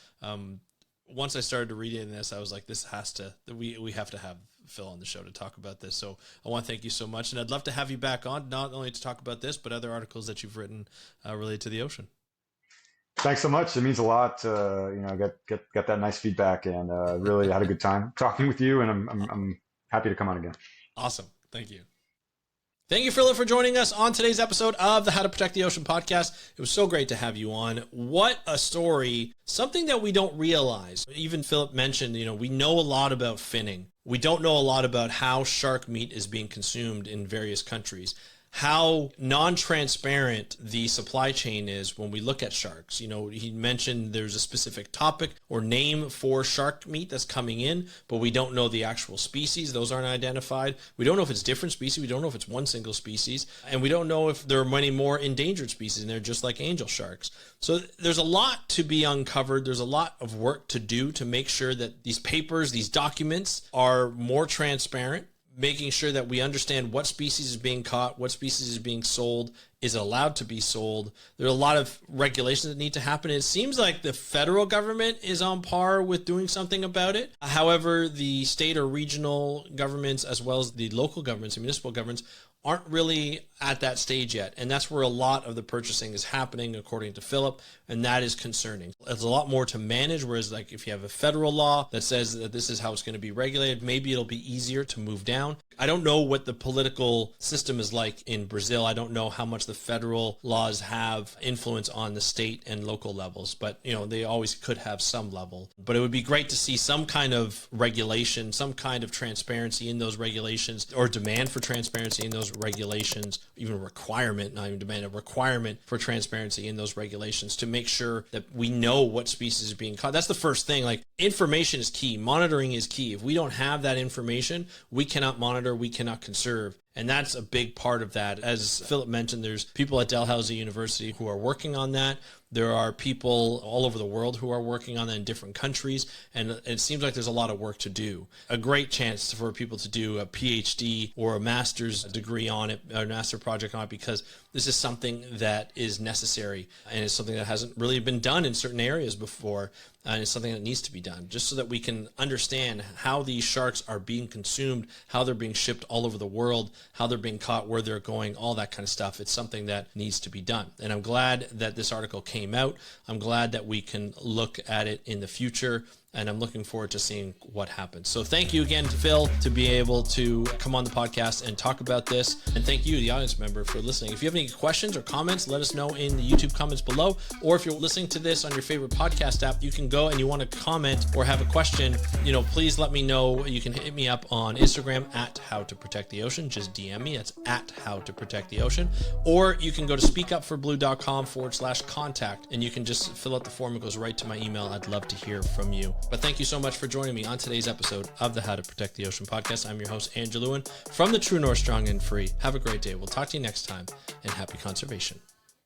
A: Once I started reading this, I was like, we have to have Phil on the show to talk about this. So I want to thank you so much, and I'd love to have you back on, not only to talk about this, but other articles that you've written related to the ocean.
B: Thanks so much. It means a lot to get that nice feedback, and really had a good time talking with you, and I'm happy to come on again.
A: Awesome. Thank you. Thank you, Philip, for joining us on today's episode of the How to Protect the Ocean podcast. It was so great to have you on. What a story. Something that we don't realize. Even Philip mentioned, we know a lot about finning. We don't know a lot about how shark meat is being consumed in various countries, how non-transparent the supply chain is when we look at sharks. He mentioned there's a specific topic or name for shark meat that's coming in, but we don't know the actual species. Those aren't identified. We don't know if it's different species. We don't know if it's one single species. And we don't know if there are many more endangered species in there, just like Angelsharks. So there's a lot to be uncovered. There's a lot of work to do to make sure that these papers, these documents are more transparent, making sure that we understand what species is being caught, what species is being sold, is allowed to be sold. There are a lot of regulations that need to happen. It seems like the federal government is on par with doing something about it. However, the state or regional governments, as well as the local governments and municipal governments, aren't really at that stage yet. And that's where a lot of the purchasing is happening, according to Philip, and that is concerning. There's a lot more to manage, whereas like if you have a federal law that says that this is how it's going to be regulated, maybe it'll be easier to move down. I don't know what the political system is like in Brazil. I don't know how much the federal laws have influence on the state and local levels, but they always could have some level. But it would be great to see some kind of regulation, some kind of transparency in those regulations, or demand for transparency in those regulations, even a requirement, not even demand, a requirement for transparency in those regulations to make sure that we know what species are being caught. That's the first thing. Like, information is key. Monitoring is key. If we don't have that information, we cannot monitor, we cannot conserve. And that's a big part of that. As Philip mentioned, there's people at Dalhousie University who are working on that. There are people all over the world who are working on that in different countries, and it seems like there's a lot of work to do. A great chance for people to do a PhD or a master's degree on it, or a master project on it, because this is something that is necessary, and it's something that hasn't really been done in certain areas before, and it's something that needs to be done, just so that we can understand how these sharks are being consumed, how they're being shipped all over the world, how they're being caught, where they're going, all that kind of stuff. It's something that needs to be done. And I'm glad that this article came out. I'm glad that we can look at it in the future, and I'm looking forward to seeing what happens. So thank you again to Phil to be able to come on the podcast and talk about this. And thank you, the audience member, for listening. If you have any questions or comments, let us know in the YouTube comments below. Or if you're listening to this on your favorite podcast app, you can go and you want to comment or have a question, please let me know. You can hit me up on Instagram at How to Protect the Ocean. Just DM me. That's at How to Protect the Ocean. Or you can go to speakupforblue.com/contact, and you can just fill out the form. It goes right to my email. I'd love to hear from you. But thank you so much for joining me on today's episode of the How to Protect the Ocean podcast. I'm your host, Andrew Lewin, from the True North Strong and Free. Have a great day. We'll talk to you next time, and happy conservation.